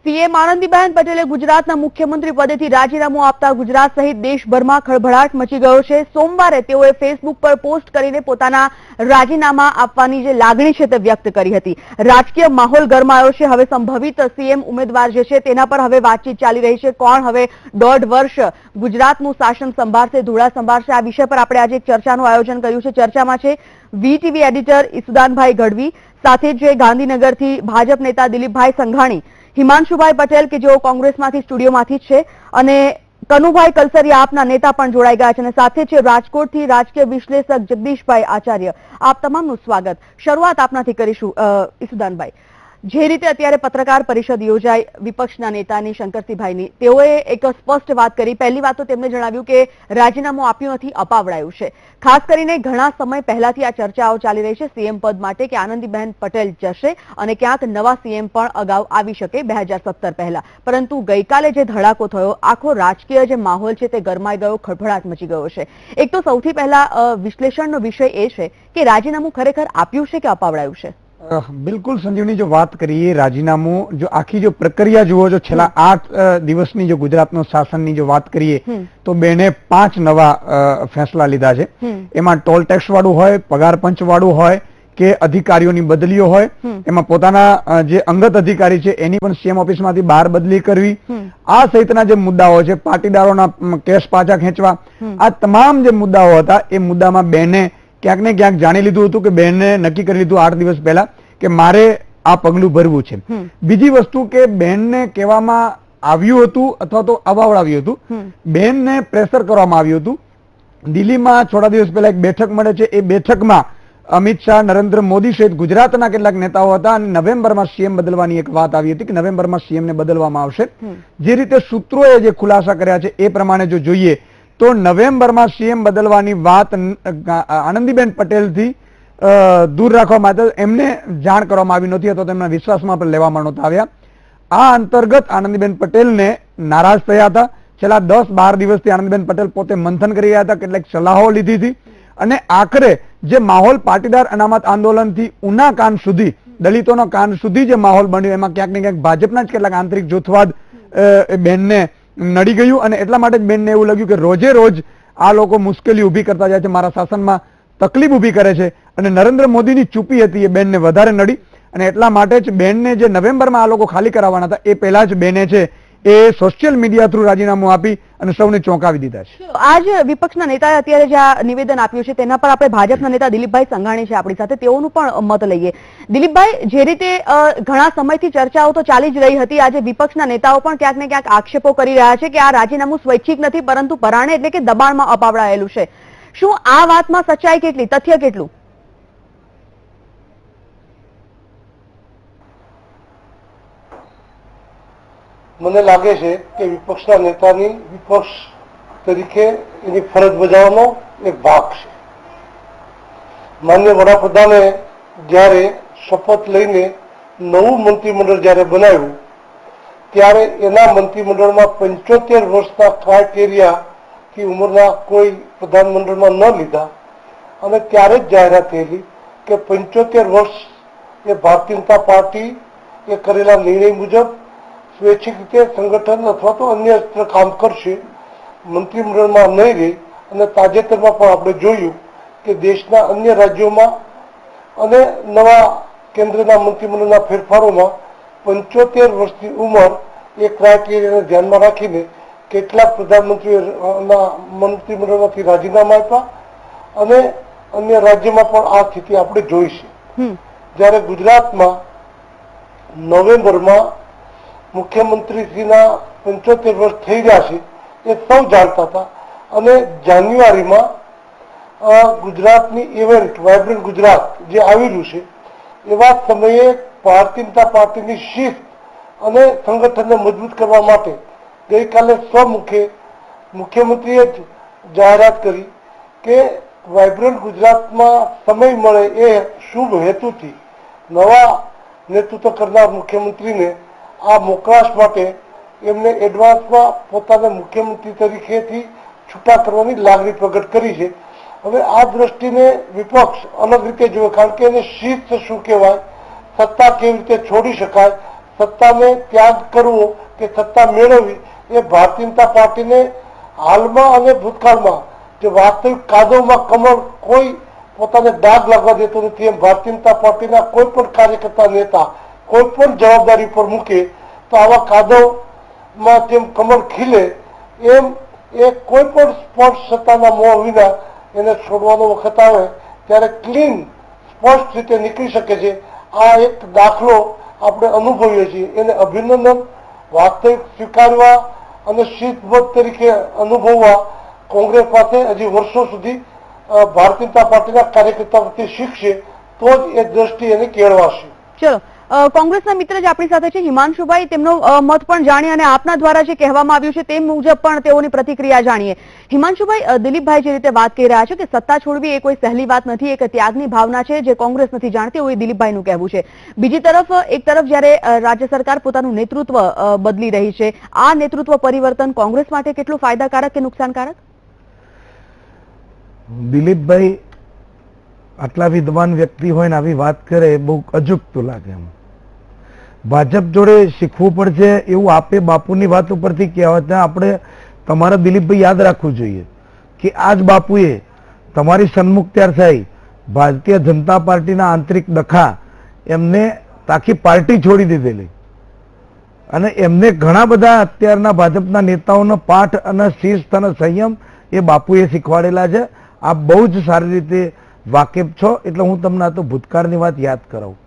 CM Anandiben પટેલે ગુજરાતના મુખ્યમંત્રી પદેથી રાજીનામું આપતા ગુજરાત સહિત દેશભરમાં ખળભળાટ મચી ગયો છે। સોમવારે તેઓએ ફેસબુક પર પોસ્ટ કરીને પોતાના રાજીનામા આપવાની જે લાગણી છે તે વ્યક્ત કરી હતી। રાજકીય માહોલ ગરમાયો છે। હવે સંભવિત સીએમ ઉમેદવાર જે છે તેના પર હવે વાતચીત ચાલી રહી છે। કોણ હવે 1.5 વર્ષ ગુજરાતનું શાસન સંભાળશે, ધોળા સંભાળશે, આ વિષય પર આપણે આજે એક ચર્ચાનું આયોજન કર્યું છે। ચર્ચામાં છે વીટીવી એડિટર ઈસુદાનભાઈ ગઢવી, સાથે જ ગાંધીનગરથી ભાજપ નેતા દિલીપભાઈ સંઘાણી, હિમાંશુભાઈ પટેલ કે જેઓ કોંગ્રેસમાંથી સ્ટુડિયોમાંથી જ છે, અને કનુભાઈ કલસરિયા આપના નેતા પણ જોડાઈ ગયા છે, અને સાથે છે રાજકોટથી રાજકીય વિશ્લેષક જગદીશભાઈ આચાર્ય। આપ તમામનું સ્વાગત। શરૂઆત આપનાથી કરીશું ઈસુદાનભાઈ। જે રીતે અત્યારે પત્રકાર પરિષદ યોજાઈ વિપક્ષના નેતાની શંકરસિંહભાઈની, તેઓએ એક સ્પષ્ટ વાત કરી। પહેલી વાત તો તેમણે જણાવ્યું કે રાજીનામું આપ્યું નથી, અપાવડાયું છે। ખાસ કરીને ઘણા સમય પહેલાથી આ ચર્ચાઓ ચાલી રહી છે સીએમ પદ માટે કે આનંદીબેન પટેલ જશે અને ક્યાંક નવા સીએમ પણ અગાઉ આવી શકે 2017 પહેલા, પરંતુ ગઈકાલે જે ધડાકો થયો, આખો રાજકીય જે માહોલ છે તે ગરમાઈ ગયો, ખળભળાટ મચી ગયો છે। એક તો સૌથી પહેલા વિશ્લેષણનો વિષય એ છે કે રાજીનામું ખરેખર આપ્યું છે કે અપાવડાયું છે? બિલકુલ સંજીવની, જો વાત કરીએ રાજીનામું, જો આખી જો પ્રક્રિયા જુઓ, જો છેલ્લા 8 દિવસની જો ગુજરાતનો શાસનની જો વાત કરીએ તો બેને 5 નવા ફેસલા લીધા છે। એમાં ટોલ ટેક્સ વાળું હોય, પગાર પંચ વાળું હોય કે અધિકારીઓની બદલીઓ હોય, એમાં પોતાના જે અંગત અધિકારી છે એની પણ સીએમ ઓફિસમાંથી બહાર બદલી કરવી, આ સહિતના જે મુદ્દાઓ છે, પાટીદારોના કેસ પાછા ખેંચવા, આ તમામ જે મુદ્દાઓ હતા એ મુદ્દામાં બેને ક્યાંક ને ક્યાંક જાણી લીધું હતું કે બેને નક્કી કરી લીધું 8 દિવસ પહેલા કે મારે આ પગલું ભરવું છે। બીજી વસ્તુ કે બેનને કહેવામાં આવ્યું હતું અથવા તો અવાવડાવ્યું હતું, બેનને પ્રેશર કરવામાં આવ્યું હતું। દિલ્હીમાં થોડા દિવસ પહેલા એક બેઠક મળે છે, એ બેઠકમાં અમિત શાહ, નરેન્દ્ર મોદી સહિત ગુજરાતના કેટલાક નેતાઓ હતા અને નવેમ્બરમાં સીએમ બદલવાની એક વાત આવી હતી કે નવેમ્બરમાં સીએમને બદલવામાં આવશે। જે રીતે સૂત્રોએ જે ખુલાસા કર્યા છે એ પ્રમાણે જો જોઈએ તો નવેમ્બરમાં સીએમ બદલવાની વાત આનંદીબેન પટેલથી દૂર રાખવા માટે એમને જાણ કરવામાં આવી નહોતી અથવા તેમના વિશ્વાસમાં પણ લેવામાં નહોતા આવ્યા। આ અંતર્ગત આનંદીબેન પટેલને નારાજ થયા હતા। છેલ્લા 10-12 દિવસથી આનંદીબેન પટેલ પોતે મંથન કરી રહ્યા હતા, કેટલીક સલાહો લીધી હતી અને આખરે જે માહોલ પાટીદાર અનામત આંદોલનથી ઉના કાન સુધી, દલિતોનો કાન સુધી જે માહોલ બન્યો, એમાં ક્યાંક ને ક્યાંક ભાજપના જ કેટલાક આંતરિક જૂથવાદ બેનને નડી ગયું અને એટલા માટે જ બેનને એવું લાગ્યું કે રોજે રોજ આ લોકો મુશ્કેલી ઊભી કરતા જાય છે, મારા શાસનમાં તકલીફ ઊભી કરે છે, અને નરેન્દ્ર મોદીની ચૂપી હતી એ બેનને વધારે નડી અને એટલા માટે જ બેનને જે નવેમ્બરમાં આ લોકો ખાલી કરાવવાના હતા એ પહેલા જ બેને છે એ સોશિયલ મીડિયા થ્રુ રાજીનામું આપી અને સૌને ચોંકાવી દીધા છે। આજ વિપક્ષના નેતાએ અત્યારે જે આ નિવેદન આપ્યું છે તેના પર આપણે ભાજપના નેતા દિલીપભાઈ સંઘાણી છે આપણી સાથે, તેઓનું પણ મત લઈએ। દિલીપભાઈ, જે રીતે ઘણા સમયથી ચર્ચાઓ તો ચાલી જ રહી હતી, આજે વિપક્ષના નેતાઓ પણ ક્યાંક ને ક્યાંક આક્ષેપો કરી રહ્યા છે કે આ રાજીનામું સ્વૈચ્છિક નથી પરંતુ પરાણે એટલે કે દબાણમાં અપાવડાયેલું છે। શું આ વાતમાં સચ્ચાઈ કેટલી, તથ્ય કેટલું? મને લાગે છે કે વિપક્ષના નેતાની વિપક્ષ તરીકે એની ફરજ બજાવવાનો એક ભાગ છે। માન્ય વડાપ્રધાને જ્યારે શપથ લઈને નવું મંત્રીમંડળ જ્યારે બનાવ્યું ત્યારે એના મંત્રીમંડળમાં 75 વર્ષના ક્રાઇટેરિયાથી ઉંમરના કોઈ પ્રધાનમંડળમાં ન લીધા અને ત્યારે જ જાહેરાત થયેલી કે 75 વર્ષ એ ભારતીય જનતા પાર્ટી એ કરેલા નિર્ણય મુજબ સ્વૈચ્છિક રીતે સંગઠન અથવા તો અન્ય કામ કરશે, મંત્રીમંડળમાં નહીં રહી। અને તાજેતરમાં પણ આપણે જોયું કે દેશના અન્ય રાજ્યોમાં અને નવા કેન્દ્રના મંત્રીમંડળના ફેરફારોમાં 75 વર્ષની ઉંમર એ ક્રાઇટેરિયાને ધ્યાનમાં રાખીને કેટલાક પ્રધાનમંત્રીઓના મંત્રીમંડળમાંથી રાજીનામા આપ્યા અને અન્ય રાજ્યમાં પણ આ સ્થિતિ આપણે જોઈ છે। જ્યારે ગુજરાતમાં નવેમ્બરમાં મુખ્યમંત્રીશ્રીના 75 વર્ષ થઈ રહ્યા છે એ સૌ જાણતા હતા અને જાન્યુઆરીમાં ગુજરાતની ઇવેન્ટ વાઇબ્રન્ટ ગુજરાત જે આવેલું છે એવા સમયે ભારતીય જનતા પાર્ટીની શિસ્ત અને સંગઠનને મજબૂત કરવા માટે ગઈકાલે સ્વમુખે મુખ્યમંત્રીએ જ જાહેરાત કરી કે વાઇબ્રન્ટ ગુજરાતમાં સમય મળે એ શુભ હેતુથી નવા નેતૃત્વ કરનાર મુખ્યમંત્રીને આ મોકળાશ માટે એમને એડવાન્સમાં પોતાને મુખ્યમંત્રી તરીકેથી છૂટા કરવાની લાગણી પ્રગટ કરી છે। હવે આ દ્રષ્ટિને વિપક્ષ અલગ રીતે જોવે, કારણ કે એને શિસ્ત શું કહેવાય, સત્તા કેવી રીતે છોડી શકાય, સત્તાને ત્યાગ કરવો કે સત્તા મેળવવી એ ભારતીય જનતા પાર્ટીને હાલમાં અને ભૂતકાળમાં જે વાસ્તવિક કાદવમાં કમળ કોઈ પોતાને દાગ લાગવા દેતો નથી એમ ભારતીય જનતા પાર્ટીના કોઈ પણ કાર્યકર્તા નેતા કોઈ પણ જવાબદારી પર મૂકે તો આવા કાદવમાં તેમ કમળ ખીલે એમ એ કોઈ પણ સ્પષ્ટ સત્તાના મોહ વિના એને છોડવાનો વખત આવે ત્યારે ક્લીન સ્પષ્ટ રીતે નીકળી શકે છે. આ એક દાખલો આપણે અનુભવીએ છીએ. એને અભિનંદન વાસ્તવિક સ્વીકારવા અને શીતબદ્ધ તરીકે અનુભવવા કોંગ્રેસ પાસે હજી વર્ષો સુધી ભારતીય જનતા પાર્ટીના કાર્યકર્તા પ્રત્યે શીખશે તો જ એ દ્રષ્ટિ એને કેળવાશે. ચલો, કોંગ્રેસના મિત્ર જે આપણી સાથે છે હિમાંશુભાઈ, તેમનો મત પણ જાણીએ અને આપના દ્વારા જે કહેવામાં આવ્યું છે તે મુજબ પણ તેઓની પ્રતિક્રિયા જાણીએ. હિમાંશુભાઈ, દિલીપભાઈ જે રીતે વાત કરી રહ્યા છે કે સત્તા છોડવી એ કોઈ સહેલી વાત નથી, એક ત્યાગની ભાવના છે જે કોંગ્રેસ નથી જાણતી એવું દિલીપભાઈનું કહેવું છે. બીજી તરફ એક તરફ જ્યારે રાજ્ય સરકાર પોતાનું નેતૃત્વ બદલી રહી છે, આ નેતૃત્વ પરિવર્તન કોંગ્રેસ માટે કેટલું ફાયદાકારક કે નુકસાનકારક? દિલીપભાઈ આટલા વિદ્વાન વ્યક્તિ હોય ને આવી વાત કરે બહુ અજુગતું લાગે. એમ ભાજપ જોડે શીખવું પડશે એવું આપે બાપુની વાત ઉપરથી કહેવાય. આપણે તમારા દિલીપભાઈ યાદ રાખવું જોઈએ કે આજ બાપુએ તમારી સન્મુખ ત્યાર થઈ ભારતીય જનતા પાર્ટીના આંતરિક ડખા એમને આખી પાર્ટી છોડી દીધેલી અને એમને ઘણા બધા અત્યારના ભાજપના નેતાઓનો પાઠ અને શિસ્ત અને સંયમ એ બાપુએ શીખવાડેલા છે. આપ બહુ જ સારી રીતે વાકેફ છો એટલે હું તમને આ તો ભૂતકાળની વાત યાદ કરાવું.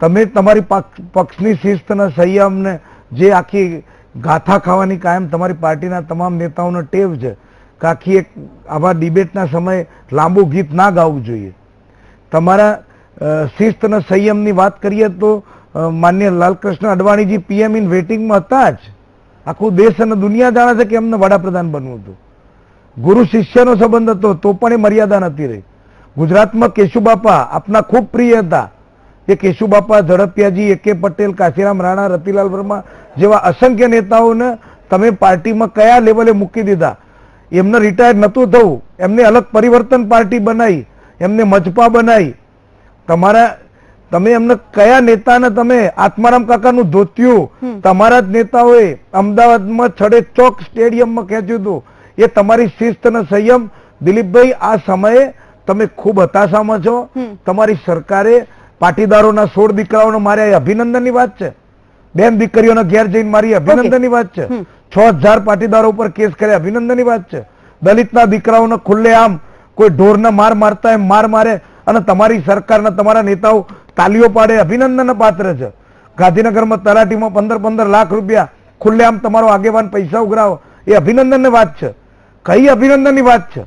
તમે તમારી પક્ષની શિસ્ત અને સંયમ ને જે આખી ગાથા ખાવાની કાયમ તમારી પાર્ટીના તમામ નેતાઓનો ટેવ છે કે આખી એક આવા ડિબેટના સમયે લાંબુ ગીત ના ગાવું જોઈએ. તમારા શિસ્ત અને સંયમની વાત કરીએ તો માન્ય લાલકૃષ્ણ અડવાણીજી પીએમ ઇન વેટિંગમાં હતા જ. આખું દેશ અને દુનિયા જાણે છે કે એમને વડાપ્રધાન બનવું હતું. ગુરુ શિષ્યનો સંબંધ હતો તો પણ એ મર્યાદા નથી રહી. ગુજરાતમાં કેશુબાપા આપના ખૂબ પ્રિય હતા. એ કેશુબાપા, ઝડપિયાજી, એ કે પટેલ, કાશીરામ રાણા, રતિલાલ વર્મા જેવા અસંખ્ય નેતાઓને તમે પાર્ટીમાં કયા લેવલે મૂકી દીધા. એમને રિટાયર નતું થવું, એમને અલગ પરિવર્તન પાર્ટી બનાવી, એમને મજપા બનાવી. તમે એમને કયા નેતાને તમે આત્મારામ કાકાનું ધોત્યું તમારા જ નેતાઓએ અમદાવાદમાં છડે ચોક સ્ટેડિયમમાં ખેંચ્યું હતું. એ તમારી શિસ્ત અને સંયમ દિલીપભાઈ આ સમયે તમે ખૂબ હતાશામાં છો. તમારી સરકારે પાટીદારોના 16 દીકરાઓને માર્યા એ અભિનંદનની વાત છે. બેન દીકરીઓના ઘેર જઈને મારી અભિનંદનની વાત છે. 6000 પાટીદારો ઉપર કેસ કર્યા અભિનંદનની વાત છે. દલિતના દીકરાઓને ખુલ્લે આમ કોઈ ઢોરના માર મારતા એમ માર મારે અને તમારી સરકારના તમારા નેતાઓ તાલીઓ પાડે અભિનંદનના પાત્ર છે. ગાંધીનગરમાં તલાટીમાં 15 લાખ રૂપિયા ખુલ્લે આમ તમારો આગેવાન પૈસા ઉઘરાવો એ અભિનંદનની વાત છે. કઈ અભિનંદનની વાત છે?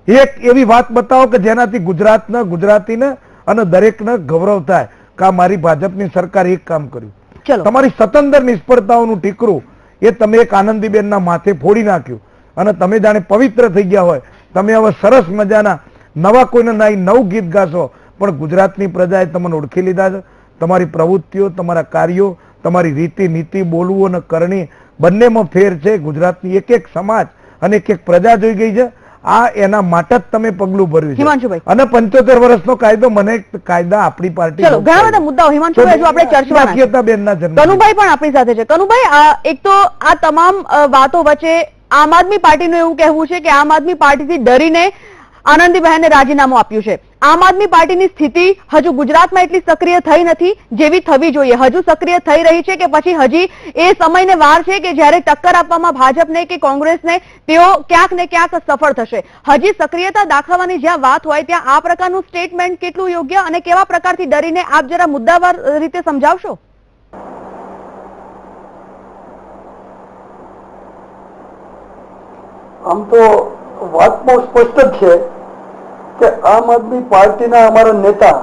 એક એવી વાત બતાવો કે જેનાથી ગુજરાતના ગુજરાતીને અને દરેકને ગૌરવ થાય કે આ મારી ભાજપની સરકારે એક કામ કર્યું. તમારી સતંદર નિષ્ફળતાઓનું ટીકરું એ તમે એક આનંદીબેનના માથે ફોડી નાખ્યું અને તમે જાણે પવિત્ર થઈ ગયા હોય. તમે હવે સરસ મજાના નવા કોઈને નાઈ નવું ગીત ગાશો પણ ગુજરાતની પ્રજાએ તમને ઓળખી લીધા છે. તમારી પ્રવૃત્તિઓ, તમારા કાર્યો, તમારી રીતિ નીતિ, બોલવું અને કરણી બંનેમાં ફેર છે. ગુજરાતની એક એક સમાજ અને એક એક પ્રજા જોઈ ગઈ છે. આ એના માટે જ તમે પગલું ભર્યું છે. અને 75 વર્ષનો કાયદો મને કાયદા આપણી પાર્ટી ચલો ઘણા બધા મુદ્દાઓ હિમાંશુભાઈ જો આપણે ચર્ચામાં કનુભાઈ પણ આપણી સાથે છે. કનુભાઈ, એક તો આ તમામ વાતો વચ્ચે આમ આદમી પાર્ટીનું એવું કહેવું છે કે આમ આદમી પાર્ટીથી ડરીને આનંદીબહેને રાજીનામું આપ્યું છે. આમ આદમી પાર્ટીની સ્થિતિ હજુ ગુજરાતમાં એટલી સક્રિય થઈ નથી જેવી થવી જોઈએ. હજુ સક્રિય થઈ રહી છે કે પછી હજી એ સમયને વાર છે કે જ્યારે ટક્કર આપવામાં ભાજપને કે કોંગ્રેસને તેઓ ક્યાંક ને ક્યાંક સફળ થશે? હજી સક્રિયતા દાખવવાની જ્યાં વાત હોય ત્યાં આ પ્રકારનું સ્ટેટમેન્ટ કેટલું યોગ્ય અને કેવા પ્રકારથી ડરીને આપ જરા મુદ્દાવાર રીતે સમજાવશો? આમ તો વાત બહુ સ્પષ્ટ જ છે કે આમ આદમી પાર્ટીના અમારા નેતા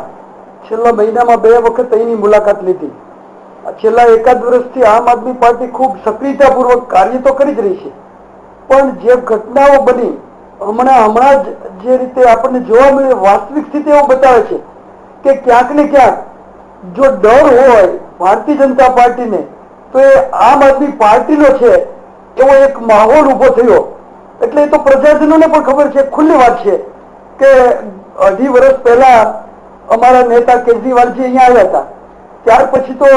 છેલ્લા મહિનામાં 2 વખત અહીંની મુલાકાત લીધી. છેલ્લા એકાદ વર્ષથી આમ આદમી પાર્ટી ખૂબ સક્રિયતાપૂર્વક કાર્ય તો કરી જ રહી છે પણ જે ઘટનાઓ બની હમણાં જ જે રીતે આપણને જોવા મળે વાસ્તવિક સ્થિતિ એવું બતાવે છે કે ક્યાંક ને ક્યાંક જો ડર હોય ભારતીય જનતા પાર્ટીને તો એ આમ આદમી પાર્ટીનો છે એવો એક માહોલ ઉભો થયો. એટલે એ તો પ્રજાજનોને પણ ખબર છે, ખુલ્લી વાત છે કે 2.5 વર્ષ પહેલા અમારા નેતા કેજરીવાલજી અહીંયા આવ્યા હતા. ત્યાર પછી તો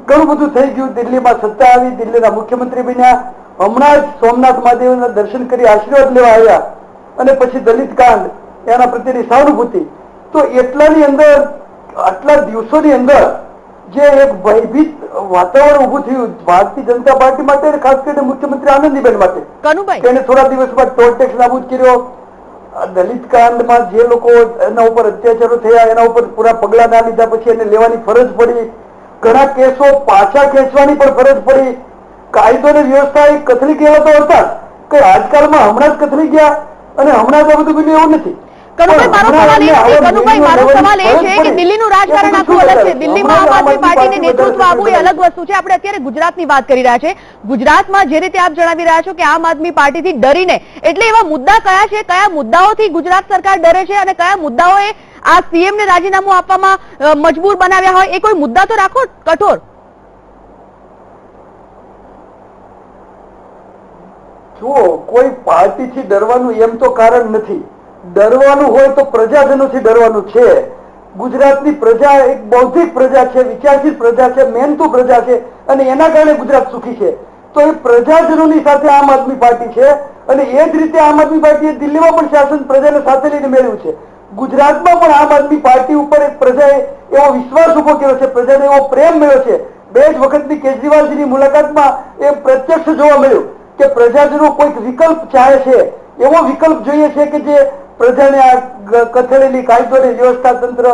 ઘણું બધું થઈ ગયું. દિલ્હીમાં સત્તા આવી, દિલ્હીના મુખ્યમંત્રી બન્યા, હમણાં જ સોમનાથ મહાદેવના દર્શન કરી આશીર્વાદ લેવા આવ્યા અને પછી દલિત કાંડ, એના પ્રત્યેની સહાનુભૂતિ. તો એટલાની અંદર, આટલા દિવસોની અંદર જે એક ભયભીત વાતાવરણ ઉભું થયું ભારતીય જનતા પાર્ટી માટે અને ખાસ કરીને મુખ્યમંત્રી આનંદીબેન માટે, કનુભાઈ, તેને થોડા દિવસ બાદ ટોલ ટેક્સ નાબૂદ કર્યો. દલિત કાંડમાં જે લોકો એના ઉપર અત્યાચારો થયા એના ઉપર પૂરા પગલા ના લીધા, પછી એને લેવાની ફરજ પડી. ઘણા કેસો પાછા ખેંચવાની પણ ફરજ પડી. કાયદો અને વ્યવસ્થા એ કથળી ગયા તો હતા કે આજકાલમાં હમણાં જ કથળી ગયા અને હમણાં જ આ બધું બન્યું એવું નથી. કનુભાઈ, મારો સવાલ એ નથી. કનુભાઈ, મારો સવાલ એ છે કે દિલ્હીનું રાજકારણ આખું અલગ છે. દિલ્હીમાં આમ આદમી પાર્ટીને નેતૃત્વ આપવું એ અલગ વસ્તુ છે. આપણે અત્યારે ગુજરાતની વાત કરી રહ્યા છે. ગુજરાતમાં જે રીતે આપ જણાવી રહ્યા છો કે આમ આદમી પાર્ટીથી ડરીને, એટલે એવા મુદ્દા કયા છે, કયા મુદ્દાઓથી ગુજરાત સરકાર ડરે છે અને કયા મુદ્દાઓએ આ સીએમ ને રાજીનામું આપવામાં મજબૂર બનાવ્યા હોય, એ કોઈ મુદ્દા તો રાખો કઠોર. જુઓ, કોઈ પાર્ટીથી ડરવાનું એમ તો કારણ નથી. ડરવાનું હોય તો પ્રજાજનોથી ડરવાનું છે. ગુજરાતની પ્રજા એક બૌદ્ધિક પ્રજા છે, વિચારશીલ પ્રજા છે, મહેનતુ પ્રજા છે અને એના કારણે ગુજરાત સુખી છે. તો એ પ્રજાજનોની સાથે આમ આદમી પાર્ટી છે અને એ જ રીતે આમ આદમી પાર્ટીએ દિલ્હીમાં પણ શાસન પ્રજાને સાથે લઈને મેળવ્યું છે. ગુજરાતમાં પણ આમ આદમી પાર્ટી ઉપર એક પ્રજાએ એવો વિશ્વાસ ઉભો કર્યો છે, પ્રજાને એવો પ્રેમ મળ્યો છે. 2 જ વખતની કેજરીવાલજીની મુલાકાતમાં એ પ્રત્યક્ષ જોવા મળ્યું કે પ્રજાજનો કોઈક વિકલ્પ ચાહે છે, એવો વિકલ્પ જોઈએ છે કે જે પ્રજાને આ કથળેલી કાયદોની વ્યવસ્થા તંત્ર,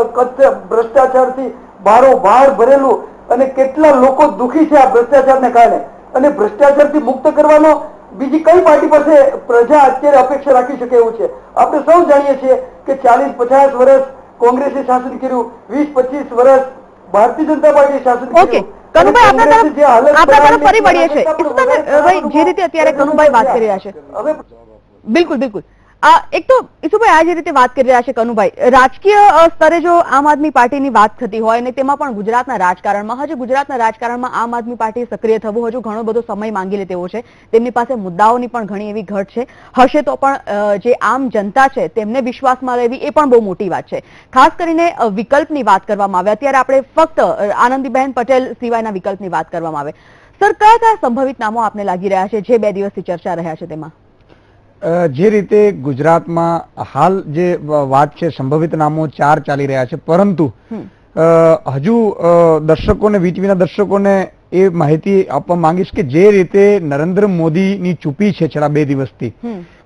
ભ્રષ્ટાચારથી ભારોભાર ભરેલું અને કેટલા લોકો દુખી છે આ ભ્રષ્ટાચારને કારણે, અને ભ્રષ્ટાચારથી મુક્ત કરવાનો બીજી કઈ પાર્ટી પાસે પ્રજા અત્યારે અપેક્ષા રાખી શકે એવું છે? આપણે સૌ જાણીએ છીએ કે 40-50 વર્ષ કોંગ્રેસે શાસન કર્યું, 20-25 વર્ષ ભારતીય જનતા પાર્ટીએ શાસન કર્યું. કનુભાઈ, આપણા તરફ ફરી વળીએ છીએ. ઈસુભાઈ, જે રીતે અત્યારે કનુભાઈ વાત કરી રહ્યા છે, બિલકુલ બિલકુલ. એક તો ઈસુભાઈ આ જે રીતે વાત કરી રહ્યા છે કનુભાઈ, રાજકીય સ્તરે જો આમ આદમી પાર્ટીની વાત થતી હોય અને તેમાં પણ ગુજરાતના રાજકારણમાં, હજુ ગુજરાતના રાજકારણમાં આમ આદમી પાર્ટી સક્રિય થવું હજુ ઘણો બધો સમય માંગી લે તેવો છે. તેમની પાસે મુદ્દાઓની પણ ઘણી એવી ઘટ છે, હશે તો પણ જે આમ જનતા છે તેમને વિશ્વાસમાં લેવી એ પણ બહુ મોટી વાત છે. ખાસ કરીને વિકલ્પની વાત કરવામાં આવે, અત્યારે આપણે ફક્ત આનંદીબેન પટેલ સિવાયના વિકલ્પની વાત કરવામાં આવે, સર કયા કયા સંભવિત નામો આપને લાગી રહ્યા છે જે 2 દિવસથી ચર્ચા રહ્યા છે તેમાં? જે રીતે ગુજરાતમાં હાલ જે વાત છે, સંભવિત નામો 4 ચાલી રહ્યા છે, પરંતુ હજુ દર્શકોને, વીટીવીના દર્શકોને એ માહિતી આપવા માંગીશ કે જે રીતે નરેન્દ્ર મોદીની ચૂપી છે છેલ્લા 2 દિવસથી,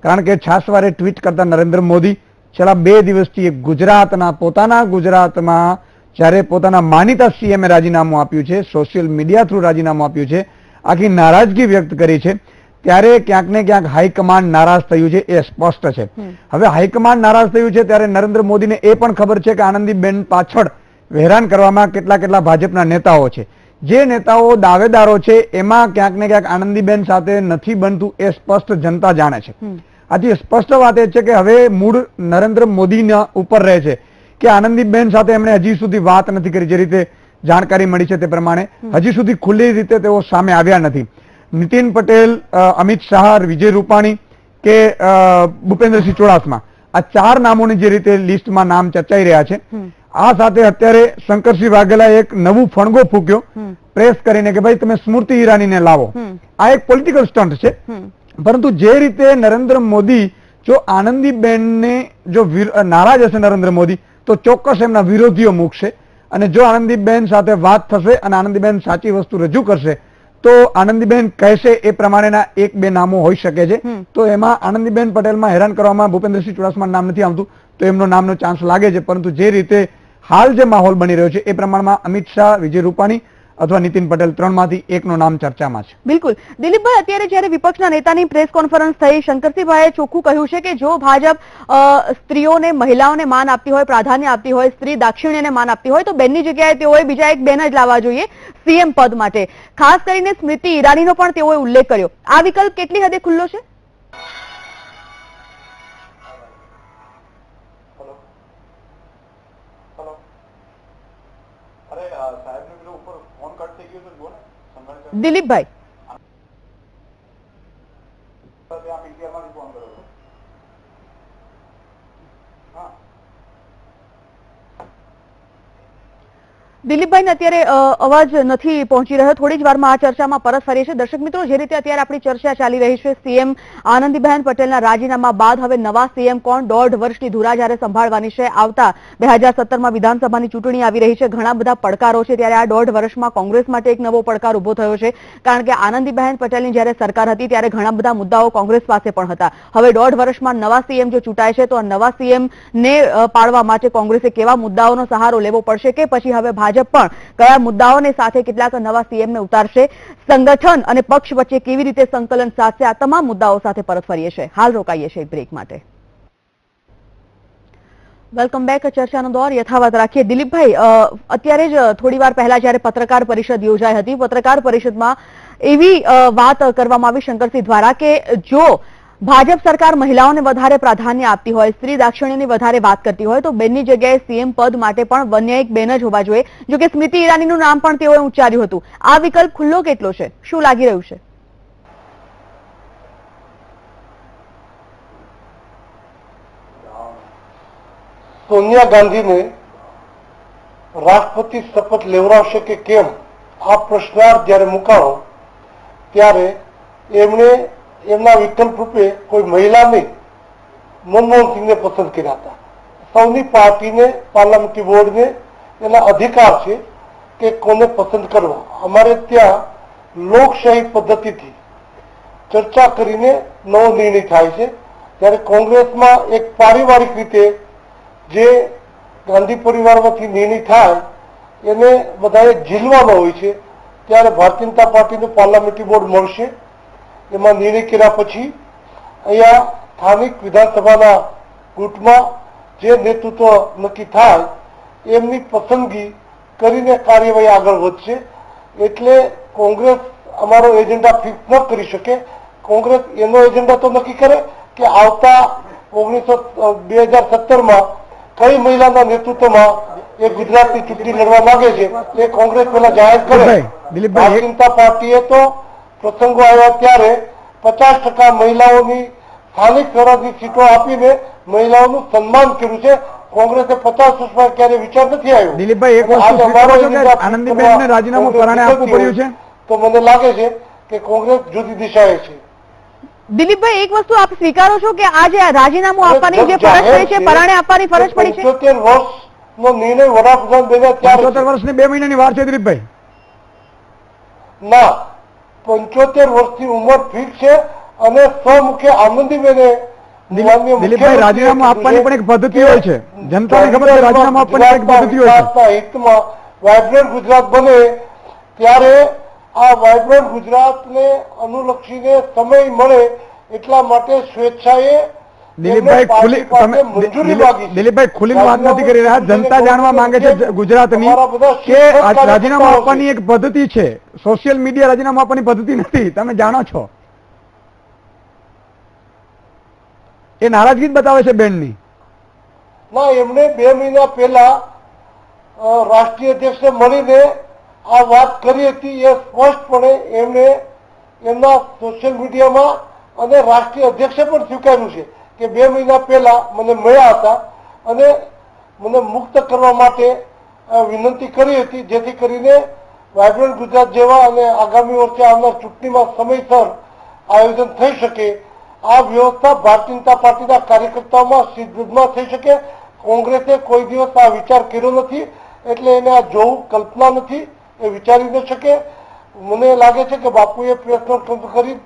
કારણ કે છાસવારે ટ્વીટ કરતા નરેન્દ્ર મોદી છેલ્લા 2 દિવસથી ગુજરાતના, પોતાના ગુજરાતમાં જ્યારે પોતાના માનીતા સીએમએ રાજીનામું આપ્યું છે, સોશિયલ મીડિયા થ્રુ રાજીનામું આપ્યું છે, આખી નારાજગી વ્યક્ત કરી છે, ત્યારે ક્યાંક ને ક્યાંક હાઈકમાન્ડ નારાજ થયું છે એ સ્પષ્ટ છે. હવે હાઈકમાન્ડ નારાજ થયું છે ત્યારે નરેન્દ્ર મોદીને એ પણ ખબર છે કે આનંદીબેન પાછળ હેરાન કરવામાં કેટલા ભાજપના નેતાઓ છે. જે નેતાઓ દાવેદારો છે એમાં ક્યાંક ને ક્યાંક આનંદીબેન સાથે નથી બનતું એ સ્પષ્ટ જનતા જાણે છે. આથી સ્પષ્ટ વાત એ છે કે હવે મૂળ નરેન્દ્ર મોદીના ઉપર રહે છે કે આનંદીબેન સાથે એમણે હજી સુધી વાત નથી કરી. જે રીતે જાણકારી મળી છે તે પ્રમાણે હજી સુધી ખુલ્લી રીતે તેઓ સામે આવ્યા નથી. નીતિન પટેલ, અમિત શાહ, વિજય રૂપાણી કે ભૂપેન્દ્રસિંહ ચુડાસમા, આ 4 નામોની જે રીતે લિસ્ટમાં નામ ચર્ચાઈ રહ્યા છે, આ સાથે અત્યારે શંકરસિંહ વાઘેલાએ એક નવું ફણગો ફૂક્યો પ્રેસ કરીને કે ભાઈ તમે સ્મૃતિ ઈરાનીને લાવો. આ એક પોલિટિકલ સ્ટન્ટ છે, પરંતુ જે રીતે નરેન્દ્ર મોદી જો આનંદીબેનને જો નારાજ હશે નરેન્દ્ર મોદી તો ચોક્કસ એમના વિરોધીઓ મૂકશે, અને જો આનંદીબેન સાથે વાત થશે અને આનંદીબેન સાચી વસ્તુ રજૂ કરશે તો આનંદીબેન કહેશે એ પ્રમાણેના 1-2 નામો હોઈ શકે છે. તો એમાં આનંદીબેન પટેલમાં હેરાન કરવામાં ભૂપેન્દ્રસિંહ ચુડાસમાનું નામ નથી આવતું, તો એમનો નામનો ચાન્સ લાગે છે. પરંતુ જે રીતે હાલ જે માહોલ બની રહ્યો છે એ પ્રમાણમાં અમિત શાહ, વિજય રૂપાણી અથવા નીતિન પટેલ 3માંથી એકનું નામ ચર્ચામાં છે. બિલકુલ. દિલીપભાઈ, અત્યારે જ્યારે વિપક્ષના નેતાની પ્રેસ કોન્ફરન્સ થઈ, શંકરસિંહભાઈએ ચોખ્ખું કહ્યું છે કે જો ભાજપ સ્ત્રીઓને, મહિલાઓને માન આપતી હોય, પ્રાધાન્ય આપતી હોય, સ્ત્રી દાક્ષિણ્યને માન આપતી હોય તો બેનની જગ્યાએ તેઓએ બીજા એક બેન જ લાવવા જોઈએ સીએમ પદ માટે. ખાસ કરીને સ્મૃતિ ઈરાનીનો પણ તેઓએ ઉલ્લેખ કર્યો. આ વિકલ્પ કેટલી હદે ખુલ્લો છે? દિલીપભાઈ, દિલીપભાઈને અત્યારે અવાજ નથી પહોંચી રહ્યો. થોડી જ વારમાં આ ચર્ચામાં પરત ફરીએ છીએ. દર્શક મિત્રો, જે રીતે અત્યારે આપણી ચર્ચા ચાલી રહી છે, સીએમ આનંદીબેન પટેલના રાજીનામા બાદ હવે નવા સીએમ કોણ, 1.5 વર્ષની ધુરા જ્યારે સંભાળવાની છે, આવતા 2017માં વિધાનસભાની ચૂંટણી આવી રહી છે, ઘણા બધા પડકારો છે. ત્યારે આ 1.5 વર્ષમાં કોંગ્રેસ માટે એક નવો પડકાર ઉભો થયો છે, કારણ કે આનંદીબેન પટેલની જ્યારે સરકાર હતી ત્યારે ઘણા બધા મુદ્દાઓ કોંગ્રેસ પાસે પણ હતા. હવે 1.5 વર્ષમાં નવા સીએમ જો ચૂંટાય છે, તો આ નવા સીએમ ને પાડવા માટે કોંગ્રેસે કેવા મુદ્દાઓનો સહારો લેવો પડશે, કે પછી હવે ભાજપ પણ કયા મુદ્દાઓને સાથે કેટલાક નવા સીએમને ઉતારશે, સંગઠન અને પક્ષ વચ્ચે કેવી રીતે સંકલન સાધશે, આ તમામ મુદ્દાઓ સાથે પરત ફરીએ છીએ. હાલ રોકાઈએ છીએ એક બ્રેક માટે. Welcome back. ચર્ચાનો દોર યથાવત રાખીએ. દિલીપભાઈ, અત્યારે જ થોડી વાર પહેલા જ્યારે પત્રકાર પરિષદ યોજાઈ હતી, પત્રકાર પરિષદમાં એવી વાત કરવામાં આવી શંકરસિંહ દ્વારા કે જો ભાજપ સરકાર મહિલાઓને વધારે પ્રાધાન્ય આપતી હોય, સ્ત્રી દાક્ષિણ્યની વધારે વાત કરતી હોય, તો બેનની જગ્યાએ સીએમ પદ માટે પણ બંને એક બેન જ હોવા જોઈએ. જો કે સ્મૃતિ ઈરાનીનું નામ પણ તેઓએ ઉચ્ચાર્યું હતું. આ વિકલ્પ ખુલ્લો કેટલો છે? શું લાગી રહ્યું છે? સોનિયા ગાંધીને રાષ્ટ્રપતિ શપથ લેવડાવશે કે કેમ, આ પ્રશ્નાર્થ જ્યારે મુકાણો ત્યારે એમણે એમના વિકલ્પ રૂપે કોઈ મહિલા નહીં, મનમોહનસિંહને પસંદ કર્યા હતા. સૌની પાર્ટીને, પાર્લામેન્ટરી બોર્ડને એના અધિકાર છે કે કોને પસંદ કરવા. અમારે ત્યાં લોકશાહી પદ્ધતિથી ચર્ચા કરીને નવો નિર્ણય થાય છે. ત્યારે કોંગ્રેસમાં એક પારિવારિક રીતે જે ગાંધી પરિવારમાંથી નિર્ણય થાય એને બધાએ ઝીલવાનો હોય છે. ત્યારે ભારતીય જનતા પાર્ટીનું પાર્લામેન્ટરી બોર્ડ મળશે. એમાં નિર્ણય કર્યા પછી અહીંયા સ્થાનિક વિધાનસભાના ગુટમાં જે નેતૃત્વ નક્કી થાય એમની પસંદગી કરીને કાર્યવાહી આગળ વધશે. એટલે કોંગ્રેસ અમારો એજન્ડા ફિક્સ ન કરી શકે. કોંગ્રેસ એનો એજન્ડા તો નક્કી કરે કે આવતા 2017માં કઈ મહિલાના નેતૃત્વમાં એ ગુજરાતની ચૂંટણી લડવા માંગે છે એ કોંગ્રેસ પહેલા જાહેર કરે. ભારતીય જનતા પાર્ટીએ તો પ્રસંગો આવ્યા ત્યારે 50% મહિલાઓની સ્થાનિક સ્વરાજની સીટો આપીને મહિલાઓનું સન્માન કર્યું છે. કોંગ્રેસે 50% ક્યારે વિચાર નથી આવ્યો. દિલીપભાઈ, એક વસ્તુ સ્વીકારો છો કે આનંદીબેનને રાજીનામું પરાણે આપવું પડ્યું છે? તો મને લાગે છે કે કોંગ્રેસ જુદી દિશાએ છે. દિલીપભાઈ, એક વસ્તુ આપ સ્વીકારો છો કે આ જે રાજીનામું આપવાની જે ફરજ પડી છે, પરાણે આપવાની ફરજ પડી છે? 75 વર્ષનો નિર્ણય વડાપ્રધાન બન્યા ત્યારે 75 વર્ષની 2 મહિનાની વાર છે દિલીપભાઈ? ના, 75 વર્ષની ઉંમર ફિક્સ છે અને સ્વમુખે આનંદીબેને દિલીપભાઈ, રાજીનામું આપવાની પણ એક પદ્ધતિ હોય છે. જનતાને ખબર છે રાજીનામું આપવાની એક પદ્ધતિ હોય છે. હિતમાં વાઇબ્રન્ટ ગુજરાત બને ત્યારે આ વાઇબ્રન્ટ ગુજરાતને અનુલક્ષીને સમય મળે એટલા માટે સ્વેચ્છાએ દિલીપભાઈ ખુલ્લી વાત નથી કરી રહ્યા. જનતા જાણવા માંગે છે ગુજરાતની કે રાજીનામું આપવાની એક પદ્ધતિ છે. સોશિયલ મીડિયા રાજીનામું આપવાની પદ્ધતિ નથી, તમે જાણો છો. એ નારાજગી જ બતાવે છે બેનની. ના, એમણે 2 મહિના પહેલા રાષ્ટ્રીય અધ્યક્ષને મળીને આ વાત કરી હતી. એ સ્પષ્ટપણે એમણે એમના સોશિયલ મીડિયામાં અને રાષ્ટ્રીય અધ્યક્ષે પણ સ્વીકાર્યું છે કે 2 મહિના પહેલા મને મળ્યા હતા અને મને મુક્ત કરવા માટે વિનંતી કરી હતી, જેથી કરીને વાઇબ્રન્ટ ગુજરાત જેવા અને આગામી વર્ષે આવનાર ચૂંટણીમાં સમયસર આયોજન થઈ શકે. આ વ્યવસ્થા ભારતીય જનતા પાર્ટીના કાર્યકર્તાઓમાં સિદ્ધમાં થઈ શકે. કોંગ્રેસે કોઈ દિવસ આ વિચાર કર્યો નથી, એટલે એને આ જોવું કલ્પના નથી, એ વિચારી ન શકે. મને લાગે છે કે બાપુએ પ્રેસ કોન્ફરન્સ કરી,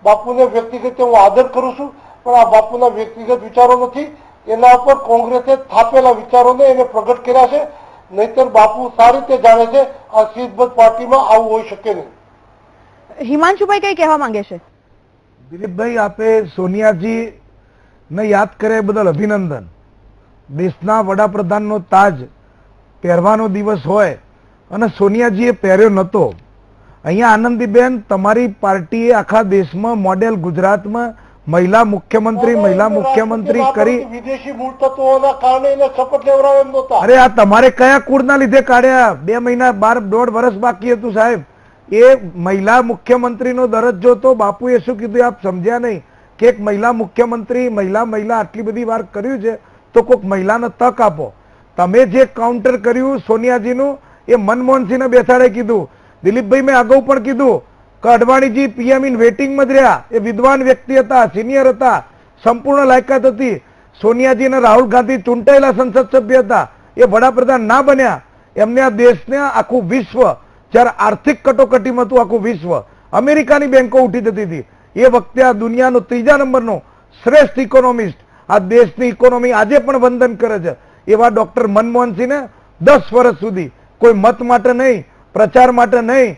બાપુને વ્યક્તિગત હું આદર કરું છું, પણ આ બાપુના વ્યક્તિગત વિચારો નથી. એના ઉપર કોંગ્રેસે થાપેલા વિચારોને એને પ્રગટ કર્યા છે. નહીતર બાપુ સારી રીતે જાણે છે આ શીતબદ્ધ પાર્ટીમાં આવું હોઈ શકે નહીં. હિમાંશુભાઈ કઈ કહેવા માંગે છે? દિલીપભાઈ, આપે સોનિયાજી ને યાદ કરે બદલ અભિનંદન. દેશના વડાપ્રધાનનો તાજ પહેરવાનો દિવસ હોય અને સોનિયાજીએ પહેર્યો નતો. અહીંયા આનંદીબેન, તમારી પાર્ટીએ આખા દેશમાં મોડેલ ગુજરાતમાં મહિલા મુખ્યમંત્રી કરી. વિદેશી મૂળ તત્વોના કારણે એને શપથ લેવડાવે એમ નહોતા. અરે આ તમારે કયા કુળના લીધે કાઢ્યા? 2 મહિના 1.5 વર્ષ બાકી હતું સાહેબ. એ મહિલા મુખ્યમંત્રીનો દરજ્જો તો બાપુએ શું કીધું આપ સમજ્યા નહીં કે એક મહિલા મુખ્યમંત્રી, મહિલા આટલી બધી વાર કર્યું છે તો કોઈક મહિલાને તક આપો. તમે જે કાઉન્ટર કર્યું સોનિયાજીનું એ મનમોહનસિંહને બેસાડે કીધું. દિલીપભાઈ મેં અગાઉ પણ કીધું કે અડવાણીજી પીએમ ઇન વેટિંગમાં જ રહ્યા. એ વિદ્વાન વ્યક્તિ હતા, સિનિયર હતા, સંપૂર્ણ લાયકાત હતી. સોનિયાજી અને રાહુલ ગાંધી ચૂંટાયેલા સંસદ સભ્ય હતા, એ વડાપ્રધાન ના બન્યા. એમને આ દેશને આખું વિશ્વ, જ્યારે આર્થિક કટોકટીમાં હતું આખું વિશ્વ, અમેરિકાની બેંકો ઉઠી જતી હતી, એ વખતે આ દુનિયાનો 3જા નંબરનો શ્રેષ્ઠ ઇકોનોમિસ્ટ આ દેશની ઇકોનોમી આજે પણ વંદન કરે છે એવા ડોક્ટર મનમોહનસિંહને 10 વર્ષ સુધી કોઈ મત માટે નહીં, પ્રચાર માટે નહીં,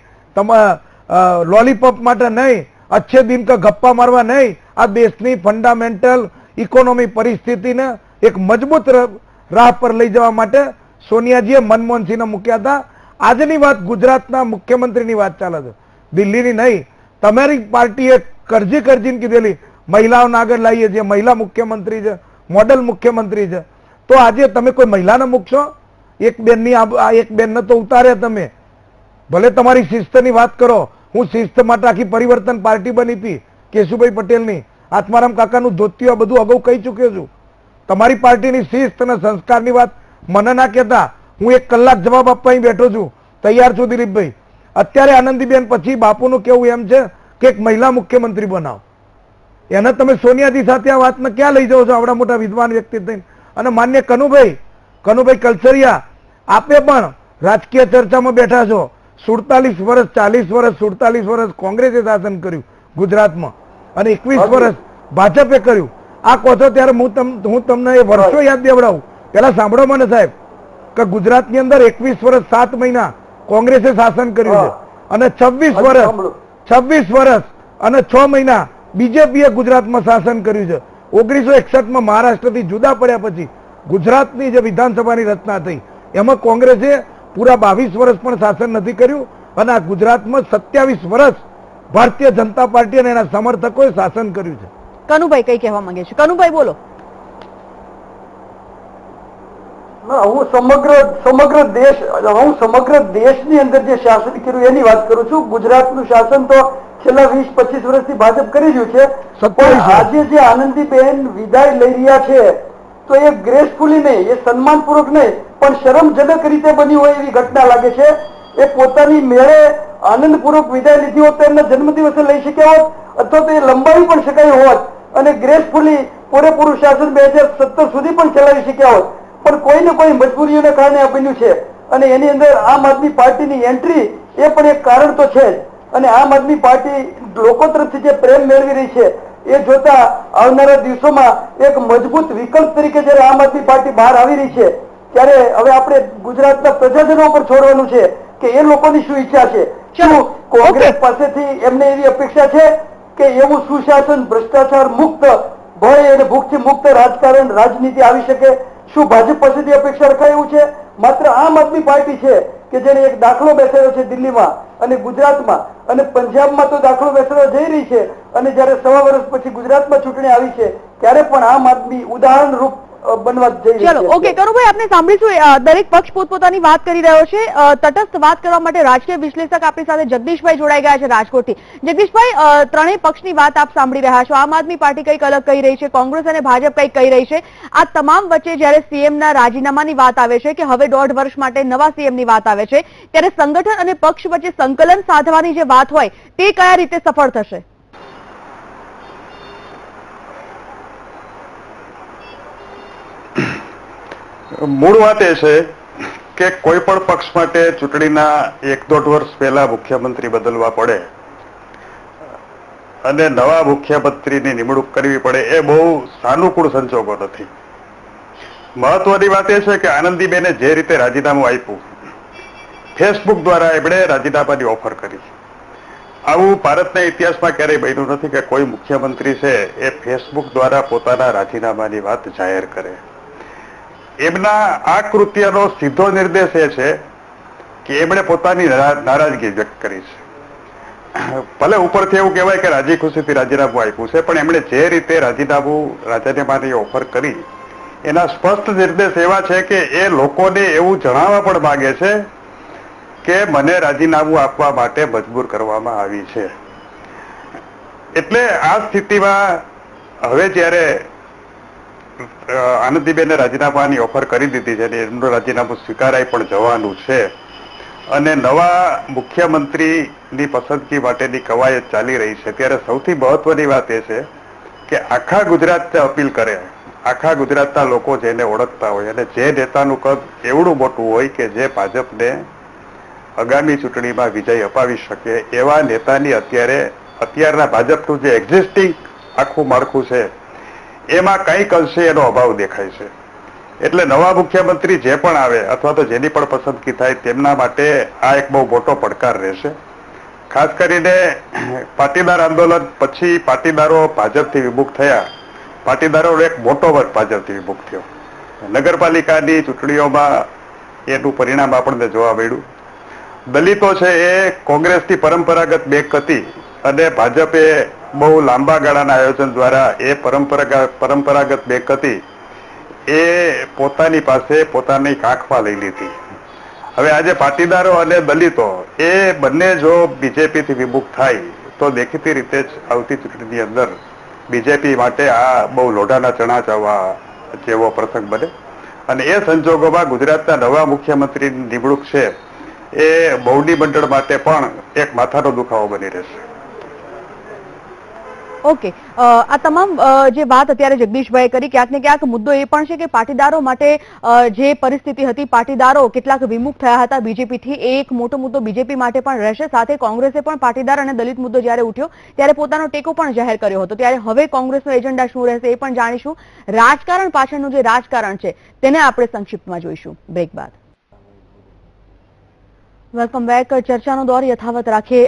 લોલીપોપ માટે નહીં, અચ્છે દિન કા ગપ્પા મારવા નહીં, આ દેશની ફંડામેન્ટલ ઇકોનોમી પરિસ્થિતિને એક મજબૂત રાહ પર લઈ જવા માટે સોનિયાજીએ મનમોહનસિંહને મૂક્યા હતા. આજની વાત ગુજરાતના મુખ્યમંત્રીની વાત ચાલે છે, દિલ્હીની નહીં. તમારી પાર્ટીએ કરજીને કીધેલી મહિલાઓને આગળ લાવીએ છીએ, મહિલા મુખ્યમંત્રી છે, મોડલ મુખ્યમંત્રી છે. તો આજે તમે કોઈ મહિલાને મૂકશો? એક બેનને તો ઉતાર્યા તમે. ભલે તમારી શિસ્તની વાત કરો, હું શિસ્ત માટે આખી પરિવર્તન પાર્ટી બની હતી કેશુભાઈ પટેલની, આત્મારામ કાકાનું ધોતિયું, આ બધું અગાઉ કહી ચૂક્યો છું. તમારી પાર્ટીની શિસ્ત અને સંસ્કારની વાત મને ના કહેતા. હું 1 કલાક જવાબ આપવા અહીં બેઠો છું, તૈયાર છું દિલીપભાઈ. અત્યારે આનંદીબેન પછી બાપુનું કેવું એમ છે કે એક મહિલા મુખ્યમંત્રી બનાવો. એને તમે સોનિયાજી સાથે આ વાતને ક્યાં લઈ જાઓ છો આવડા મોટા વિદ્વાન વ્યક્તિ થઈને? અને માન્ય કનુભાઈ કલસરિયા, આપે પણ રાજકીય ચર્ચામાં બેઠા છો. 47 વર્ષ 40 વર્ષ 47 વર્ષ કોંગ્રેસે શાસન કર્યું ગુજરાતમાં અને 21 વર્ષ ભાજપે કર્યું. આ કહો છો ત્યારે હું તમને એ વર્ષો યાદ દેવડાવું. પેલા સાંભળો મને સાહેબ કે ગુજરાતની અંદર 21 વર્ષ 7 મહિના કોંગ્રેસે શાસન કર્યું છે અને 26 વર્ષ અને 6 મહિના બીજેપીએ ગુજરાતમાં શાસન કર્યું છે. 1961માં મહારાષ્ટ્રથી જુદા પડ્યા પછી ગુજરાતની જે વિધાનસભાની રચના થઈ એમાં કોંગ્રેસે પૂરા 22 વર્ષ પણ શાસન નથી કર્યું અને આ ગુજરાતમાં 27 વર્ષ ભારતીય જનતા પાર્ટી અને એના સમર્થકોએ શાસન કર્યું છે. કનુભાઈ કઈ કહેવા માંગે છે? કનુભાઈ બોલો. હું સમગ્ર દેશની અંદર જે શાસન કર્યું એની વાત કરું છું. ગુજરાતનું શાસન તો છેલ્લા 20-25 વર્ષથી ભાજપ કરી રહ્યું છે. પણ આજે જે આનંદીબેન વિદાય લઈ રહ્યા છે તો એ ગ્રેસફુલી નહીં, એ સન્માનપૂર્વક નહીં, પણ શરમજનક રીતે બની હોય એવી ઘટના લાગે છે. એ પોતાની મેળે આનંદપૂર્વક વિદાય લીધી હોત તો એમના જન્મદિવસે લઈ શક્યા હોત અથવા તો એ લંબાવી પણ શકાય હોત અને ગ્રેસફુલી પૂરેપૂરું શાસન 2017 સુધી પણ ચલાવી શક્યા હોત. પણ કોઈને કોઈ મજબૂરીઓને કારણે આ બન્યું છે અને એની અંદર આમ આદમી પાર્ટીની એન્ટ્રી એ પણ એક કારણ તો છે જ. અને આમ આદમી પાર્ટી લોકો તરફથી જે પ્રેમ મેળવી રહી છે એ જોતા આવનારા દિવસોમાં એક મજબૂત વિકલ્પ તરીકે જયારે આમ આદમી પાર્ટી બહાર આવી રહી છે ત્યારે હવે આપણે ગુજરાતના પ્રજાજનો પર છોડવાનું છે કે એ લોકોની શું ઈચ્છા છે. શું કોંગ્રેસ પાસેથી એમને એવી અપેક્ષા છે કે એવું સુશાસન, ભ્રષ્ટાચાર મુક્ત, ભય અને ભૂખથી મુક્ત રાજકારણ, રાજનીતિ આવી શકે? શું ભાજપ પાસેથી અપેક્ષા રખાય એવું છે? માત્ર આમ આદમી પાર્ટી છે કે જેને એક દાખલો બેસાડ્યો છે દિલ્હીમાં અને ગુજરાતમાં અને પંજાબમાં તો દાખલો બેસાડવા જઈ રહી છે અને જયારે 1.25 વર્ષ પછી ગુજરાતમાં ચૂંટણી આવી છે ત્યારે પણ આમ આદમી ઉદાહરણ રૂપ બનવા જઈ રહી છે. ચલો ઓકે કનુભાઈ, આપણે સાંભળીશું. દરેક પક્ષ પોતપોતાની વાત કરી રહ્યો છે. તટસ્થ વાત કરવા માટે રાજકીય વિશ્લેષક આપણી સાથે જગદીશભાઈ જોડાઈ ગયા છે રાજકોટથી. જગદીશભાઈ, ત્રણેય પક્ષની વાત આપ સાંભળી રહ્યા છો. આમ આદમી પાર્ટી કંઈક અલગ કહી રહી છે, કોંગ્રેસ અને ભાજપ કંઈક કહી રહી છે. આ તમામ વચ્ચે જયારે સીએમના રાજીનામાની વાત આવે છે કે હવે 1.5 વર્ષ માટે નવા સીએમની વાત આવે છે ત્યારે સંગઠન અને પક્ષ વચ્ચે સંકલન સાધવાની જે વાત હોય તે કયા રીતે સફળ થશે? મૂળ વાત એ છે કે કોઈ પણ પક્ષ માટે ચૂંટણીના 1-1.5 વર્ષ પહેલા મુખ્યમંત્રી બદલવા પડે અને નવા મુખ્યમંત્રીની નિમણૂક કરવી પડે એ બહુ સાનુકૂળ સંજોગો નથી. મહત્વની વાત એ છે કે આનંદીબેને જે રીતે રાજીનામું આપ્યું, ફેસબુક દ્વારા એમણે રાજીનામાની ઓફર કરી. આવું ભારતના ઇતિહાસમાં ક્યારેય બન્યું નથી કે કોઈ મુખ્યમંત્રી છે એ ફેસબુક દ્વારા પોતાના રાજીનામાની વાત જાહેર કરે. એમના આ કૃત્યનો સીધો નિર્દેશ એ છે કે એમણે પોતાની નારાજગી વ્યક્ત કરી છે. ભલે ઉપરથી એવું કહેવાય કે રાજી ખુશીથી રાજીનામું આપ્યું છે, પણ એમણે જે રીતે રાજીનામાની ઓફર કરી એના સ્પષ્ટ નિર્દેશ એવા છે કે એ લોકોને એવું જણાવવા પણ માંગે છે કે મને રાજીનામું આપવા માટે મજબૂર કરવામાં આવી છે. એટલે આ સ્થિતિમાં હવે જ્યારે આનંદીબેને રાજીનામાની ઓફર કરી દીધી છે અને એમનું રાજીનામું સ્વીકારાય પણ જવાનું છે અને નવા મુખ્યમંત્રીની પસંદગી માટેની કવાયત ચાલી રહી છે, ત્યારે સૌથી મહત્વની વાત એ છે કે આખા ગુજરાતને અપીલ કરે, આખા ગુજરાતના લોકો જેને ઓળખતા હોય અને જે નેતાનું કદ એવડું મોટું હોય કે જે ભાજપને આગામી ચૂંટણીમાં વિજય અપાવી શકે એવા નેતાની અત્યારના ભાજપનું જે એક્ઝિસ્ટિંગ આખું માળખું છે એમાં કંઈક અંશે એનો અભાવ દેખાય છે. એટલે નવા મુખ્યમંત્રી જે પણ આવે અથવા તો જેની પણ પસંદગી થાય તેમના માટે આ એક બહુ મોટો પડકાર રહેશે. ખાસ કરીને પાટીદાર આંદોલન પછી પાટીદારો ભાજપથી વિમુખ થયા, પાટીદારોનો એક મોટો વર્ગ ભાજપથી વિમુખ થયો. નગરપાલિકાની ચૂંટણીઓમાં એનું પરિણામ આપણને જોવા મળ્યું. દલિતો છે એ કોંગ્રેસની પરંપરાગત બેંક હતી અને ભાજપે બહુ લાંબા ગાળાના આયોજન દ્વારા એ પરંપરાગત બેંક હતી એ પોતાની પાસે પોતાની કાંખમાં લઈ લીધી. હવે આજે પાટીદારો અને દલિતો એ બંને જો બીજેપીથી વિમુખ થાય તો દેખીતી રીતે જ આવતી ચૂંટણીની અંદર બીજેપી માટે આ બહુ લોઢાના ચણા ચાવવા જેવો પ્રસંગ બને. અને એ સંજોગોમાં ગુજરાતના નવા મુખ્યમંત્રીની નિમણૂક છે એ બહુડી મંડળ માટે પણ એક માથાનો દુખાવો બની રહેશે. ઓકે, આ તમામ જે વાત અત્યારે જગદીશભાઈ કરી, ક્યાંક ને ક્યાંક મુદ્દો એ પણ છે કે પાટીદારો માટે જે પરિસ્થિતિ હતી, પાટીદારો કેટલાક વિમુખ થયા હતા બીજેપીથી, એ એક મોટો મુદ્દો બીજેપી માટે પણ રહેશે. સાથે કોંગ્રેસે પણ પાટીદાર અને દલિત મુદ્દો જ્યારે ઉઠ્યો ત્યારે પોતાનો ટેકો પણ જાહેર કર્યો હતો. ત્યારે હવે કોંગ્રેસનો એજન્ડા શું રહેશે એ પણ જાણીશું. રાજકારણ પાછળનું જે રાજકારણ છે તેને આપણે સંક્ષિપ્તમાં જોઈશું બ્રેક બાદ. Welcome back. ચર્ચાનો દોર યથાવત રાખીએ.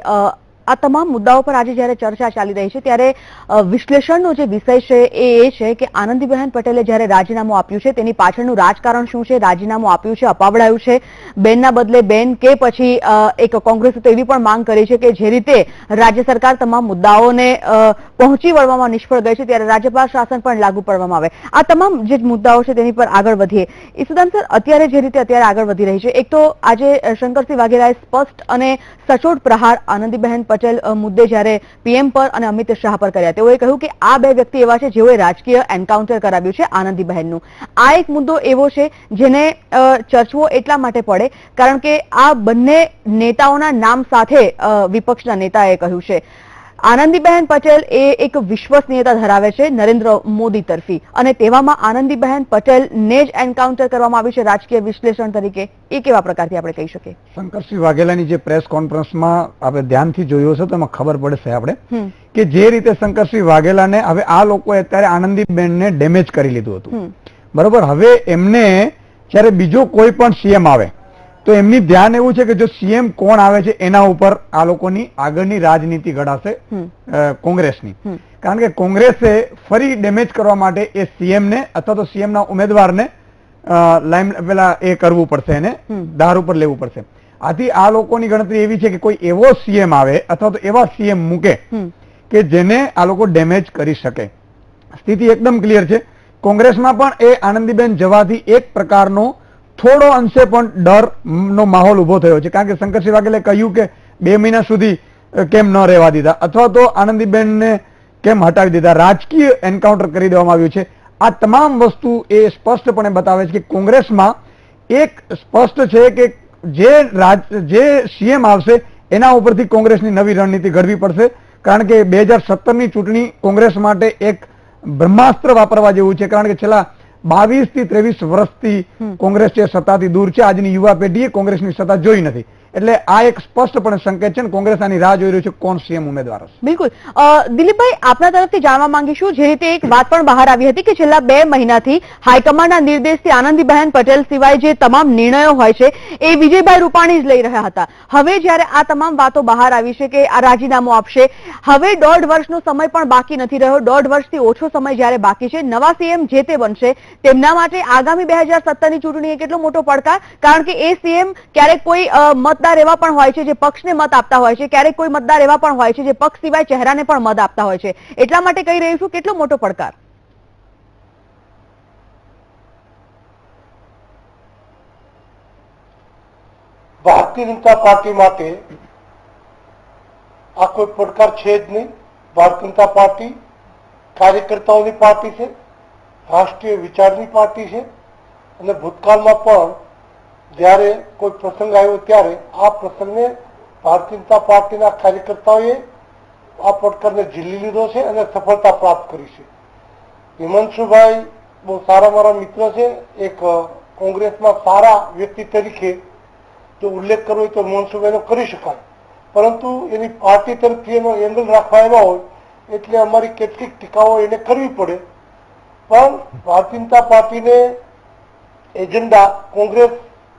આ તમામ મુદ્દાઓ પર આજે જ્યારે ચર્ચા ચાલી રહી છે ત્યારે વિશ્લેષણનો જે વિષય છે એ છે કે આનંદીબહેન પટેલે જ્યારે રાજીનામું આપ્યું છે તેની પાછળનું રાજકારણ શું છે, રાજીનામું આપ્યું છે, અપાવડાયું છે, બેનના બદલે બેન, કે પછી એક કોંગ્રેસે તો એવી પણ માંગ કરી છે કે જે રીતે રાજ્ય સરકાર તમામ મુદ્દાઓને પહોંચી વળવામાં નિષ્ફળ ગઈ છે ત્યારે રાજ્યપાલ શાસન પણ લાગુ પડવામાં આવે. આ તમામ જે મુદ્દાઓ છે તેની પર આગળ વધીએ. ઈસુદાન સર, અત્યારે જે રીતે અત્યારે આગળ વધી રહી છે, એક તો આજે શંકરસિંહ વાઘેલાએ સ્પષ્ટ અને સચોટ પ્રહાર આનંદીબહેન પટેલ મુદ્દે જ્યારે પીએમ પર અને અમિત શાહ પર કર્યા. તેઓએ કહ્યું કે આ બે વ્યક્તિ એવા છે જેઓએ રાજકીય એન્કાઉન્ટર કરાવ્યું છે આનંદીબહેનનું. આ એક મુદ્દો એવો છે જેને ચર્ચવો એટલા માટે પડે કારણ કે આ બંને નેતાઓના નામ સાથે વિપક્ષના નેતાએ કહ્યું છે. આનંદીબહેન પટેલ એ એક વિશ્વસનીયતા ધરાવે છે નરેન્દ્ર મોદી તરફી, અને તેવામાં આનંદીબહેન પટેલને જ એન્કાઉન્ટર કરવામાં આવ્યું છે રાજકીય વિશ્લેષણ તરીકે. એ કેવા પ્રકારથી આપણે કહી શકીએ? શંકરસિંહ વાઘેલાની જે પ્રેસ કોન્ફરન્સમાં આપણે ધ્યાનથી જોયો છે તો એમાં ખબર પડશે આપણે કે જે રીતે શંકરસિંહ વાઘેલાને હવે આ લોકોએ અત્યારે આનંદીબહેનને ડેમેજ કરી લીધું હતું, બરોબર. હવે એમને જ્યારે બીજો કોઈ પણ સીએમ આવે તો એમની ધ્યાન એવું છે કે જો સીએમ કોણ આવે છે એના ઉપર આ લોકોની આગળની રાજનીતિ ઘડાશે કોંગ્રેસની. કારણ કે કોંગ્રેસે ફરી ડેમેજ કરવા માટે એ સીએમને અથવા તો સીએમના ઉમેદવારને પેલા એ કરવું પડશે, એને ધાર ઉપર લેવું પડશે. આથી આ લોકોની ગણતરી એવી છે કે કોઈ એવો સીએમ આવે અથવા તો એવા સીએમ મૂકે કે જેને આ લોકો ડેમેજ કરી શકે. સ્થિતિ એકદમ ક્લિયર છે. કોંગ્રેસમાં પણ એ આનંદીબેન જવાથી એક પ્રકારનો થોડો અંશે પણ ડરનો માહોલ ઉભો થયો છે. કારણ કે શંકરસિંહ વાઘેલાએ કહ્યું કે 2 મહિના સુધી કેમ ન રહેવા દીધા અથવા તો આનંદીબેનને કેમ હટાવી દીધા, રાજકીય એન્કાઉન્ટર કરી દેવામાં આવ્યું છે. આ તમામ વસ્તુ એ સ્પષ્ટપણે બતાવે છે કે કોંગ્રેસમાં એક સ્પષ્ટ છે કે જે સીએમ આવશે એના ઉપરથી કોંગ્રેસની નવી રણનીતિ ઘડવી પડશે. કારણ કે 2017ની ચૂંટણી કોંગ્રેસ માટે એક બ્રહ્માસ્ત્ર વાપરવા જેવું છે. કારણ કે છેલ્લા 22 થી 23 વર્ષથી કોંગ્રેસ છે સત્તાથી દૂર છે. આજની યુવા પેઢીએ કોંગ્રેસની સત્તા જોઈ નથી. એટલે આ એક સ્પષ્ટપણે સંકેત છે. કોંગ્રેસ આની રાહ જોઈ રહ્યું છે કોણ સીએમ ઉમેદવાર હશે. બિલકુલ. દિલીપભાઈ, આપના તરફથી જાણવા માંગીશું, જે રીતે એક વાત પણ બહાર આવી હતી કે છેલ્લા 2 મહિનાથી હાઈકમાન્ડના નિર્દેશથી આનંદીબહેન પટેલ સિવાય જે તમામ નિર્ણયો હોય છે એ વિજયભાઈ રૂપાણી જ લઈ રહ્યા હતા. હવે જ્યારે આ તમામ વાતો બહાર આવી છે કે આ રાજીનામું આપશે, હવે 1.5 વર્ષનો સમય પણ બાકી નથી રહ્યો. 1.5 વર્ષથી ઓછો સમય જ્યારે બાકી છે, નવા સીએમ જે તે બનશે તેમના માટે આગામી 2017ની ચૂંટણી એ કેટલો મોટો પડકાર. કારણ કે એ સીએમ ક્યારેક કોઈ મતદાર એવા પણ હોય છે જે પક્ષને મત આપતા હોય છે, ક્યારેક કોઈ મતદાર એવા પણ હોય છે જે પક્ષ સિવાય ચહેરાને પણ મત આપતા હોય છે. એટલા માટે કહી રહી છું, કેટલો મોટો પડકાર? ભારતીય જનતા પાર્ટી માટે આ કોઈ પડકાર છે જ નહીં. ભારતીય જનતા પાર્ટી કાર્યકર્તાઓની પાર્ટી છે, રાષ્ટ્રીય વિચારની પાર્ટી છે અને ભૂતકાળમાં પણ જ્યારે કોઈ પ્રસંગ આવ્યો ત્યારે આ પ્રસંગને ભારતીય જનતા પાર્ટીના કાર્યકર્તાઓએ આ પડકારને ઝીલી લીધો છે અને સફળતા પ્રાપ્ત કરી છે. હિમાંશુભાઈ બહુ સારા મારા મિત્ર છે. એક કોંગ્રેસમાં સારા વ્યક્તિ તરીકે જો ઉલ્લેખ કરવો હોય તો હિમાંશુભાઈનો કરી શકાય, પરંતુ એની પાર્ટી તરફથી એનો એંગલ રાખવા આવ્યા હોય એટલે અમારી કેટલીક ટીકાઓ એને કરવી પડે. પણ ભારતીય જનતા પાર્ટીને એજન્ડા કોંગ્રેસ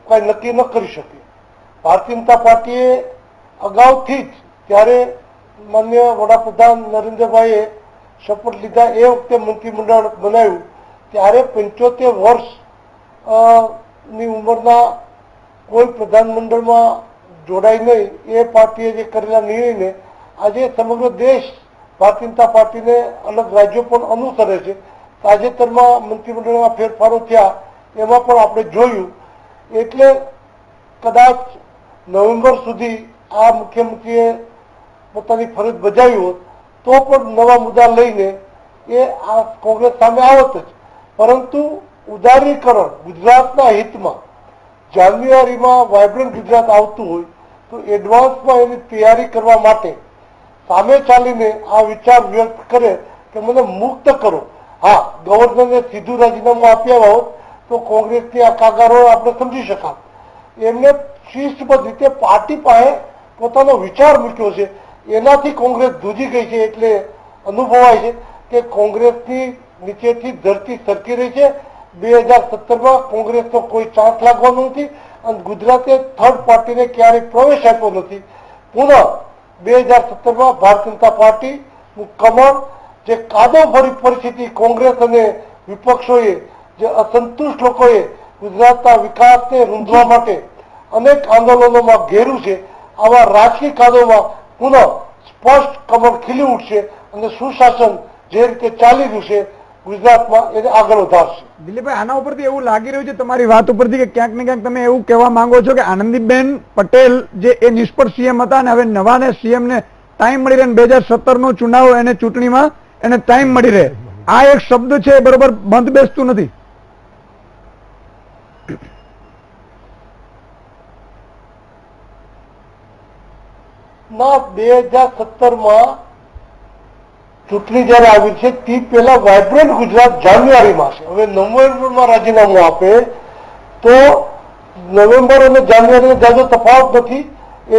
કઈ નક્કી ન કરી શકે. ભારતીય જનતા પાર્ટીએ અગાઉથી જ ત્યારે માન્ય વડાપ્રધાન નરેન્દ્રભાઈએ શપથ લીધા એ વખતે મંત્રીમંડળ બનાવ્યું ત્યારે 75 વર્ષ ની ઉંમરના કોઈ પ્રધાનમંડળમાં જોડાય નહીં એ પાર્ટીએ જે કરેલા નિર્ણયને આજે સમગ્ર દેશ ભારતીય જનતા પાર્ટીને અલગ રાજ્યો પણ અનુસરે છે. તાજેતરમાં મંત્રીમંડળમાં ફેરફારો થયા એમાં પણ આપણે જોયું. એટલે કદાચ નવેમ્બર સુધી આ મુખ્યમંત્રીએ પોતાની ફરજ બજાવી હોત તો પણ નવા મુદ્દા લઈને એ આ કોંગ્રેસ સામે આવત જ. પરંતુ ઉદારીકરણ ગુજરાતના હિતમાં જાન્યુઆરીમાં વાયબ્રન્ટ ગુજરાત આવતું હોય તો એડવાન્સમાં એની તૈયારી કરવા માટે સામે ચાલીને આ વિચાર વ્યક્ત કરે કે મને મુક્ત કરો. હા, ગવર્નરને સીધું રાજીનામું આપ્યા હોત તો કોંગ્રેસની આ કાગારો આપણે સમજી શકાત. એમને શિસ્તબદ્ધ રીતે પાર્ટી પાસે પોતાનો વિચાર મૂક્યો છે, એનાથી કોંગ્રેસ ધ્રુજી ગઈ છે. એટલે અનુભવાય છે કે કોંગ્રેસની નીચેથી ધરતી સરકી રહી છે. 2017માં કોંગ્રેસનો કોઈ ચાન્સ લાગવાનો નથી અને ગુજરાતે થર્ડ પાર્ટીને ક્યારેય પ્રવેશ આપ્યો નથી. પુનઃ 2017માં ભારતીય જનતા પાર્ટીનું કમળ જે કાદવ ભરી પરિસ્થિતિ કોંગ્રેસ અને વિપક્ષોએ જે અસંતુષ્ટ લોકોએ ગુજરાતના વિકાસને રૂંધવા માટે અનેક આંદોલનોમાં ઘેર્યું છે, આવા રાજકીય કાદવમાં પુનઃ સ્પષ્ટ કમળ ખીલી ઉઠશે અને સુશાસન જે રીતે ચાલી રહ્યું છે ગુજરાતમાં એને આગળ વધારશે. દિલીપભાઈ, આના ઉપરથી એવું લાગી રહ્યું છે તમારી વાત ઉપરથી કે ક્યાંક ને ક્યાંક તમે એવું કહેવા માંગો છો કે આનંદીબેન પટેલ જે એ નિષ્ફળ સીએમ હતા અને હવે નવાને સીએમ ને ટાઈમ મળી રહે 2017 નો ચુનાવ એને ચૂંટણીમાં એને ટાઈમ મળી રહે, આ એક શબ્દ છે બરોબર બંધ બેસતું નથી. ના, 2017માં ચૂંટણી જયારે આવી છે તે પહેલા વાયબ્રન્ટ ગુજરાત જાન્યુઆરીમાં છે. હવે નવેમ્બરમાં રાજીનામું આપે તો નવેમ્બર અને જાન્યુઆરીનો જાજો તફાવત નથી.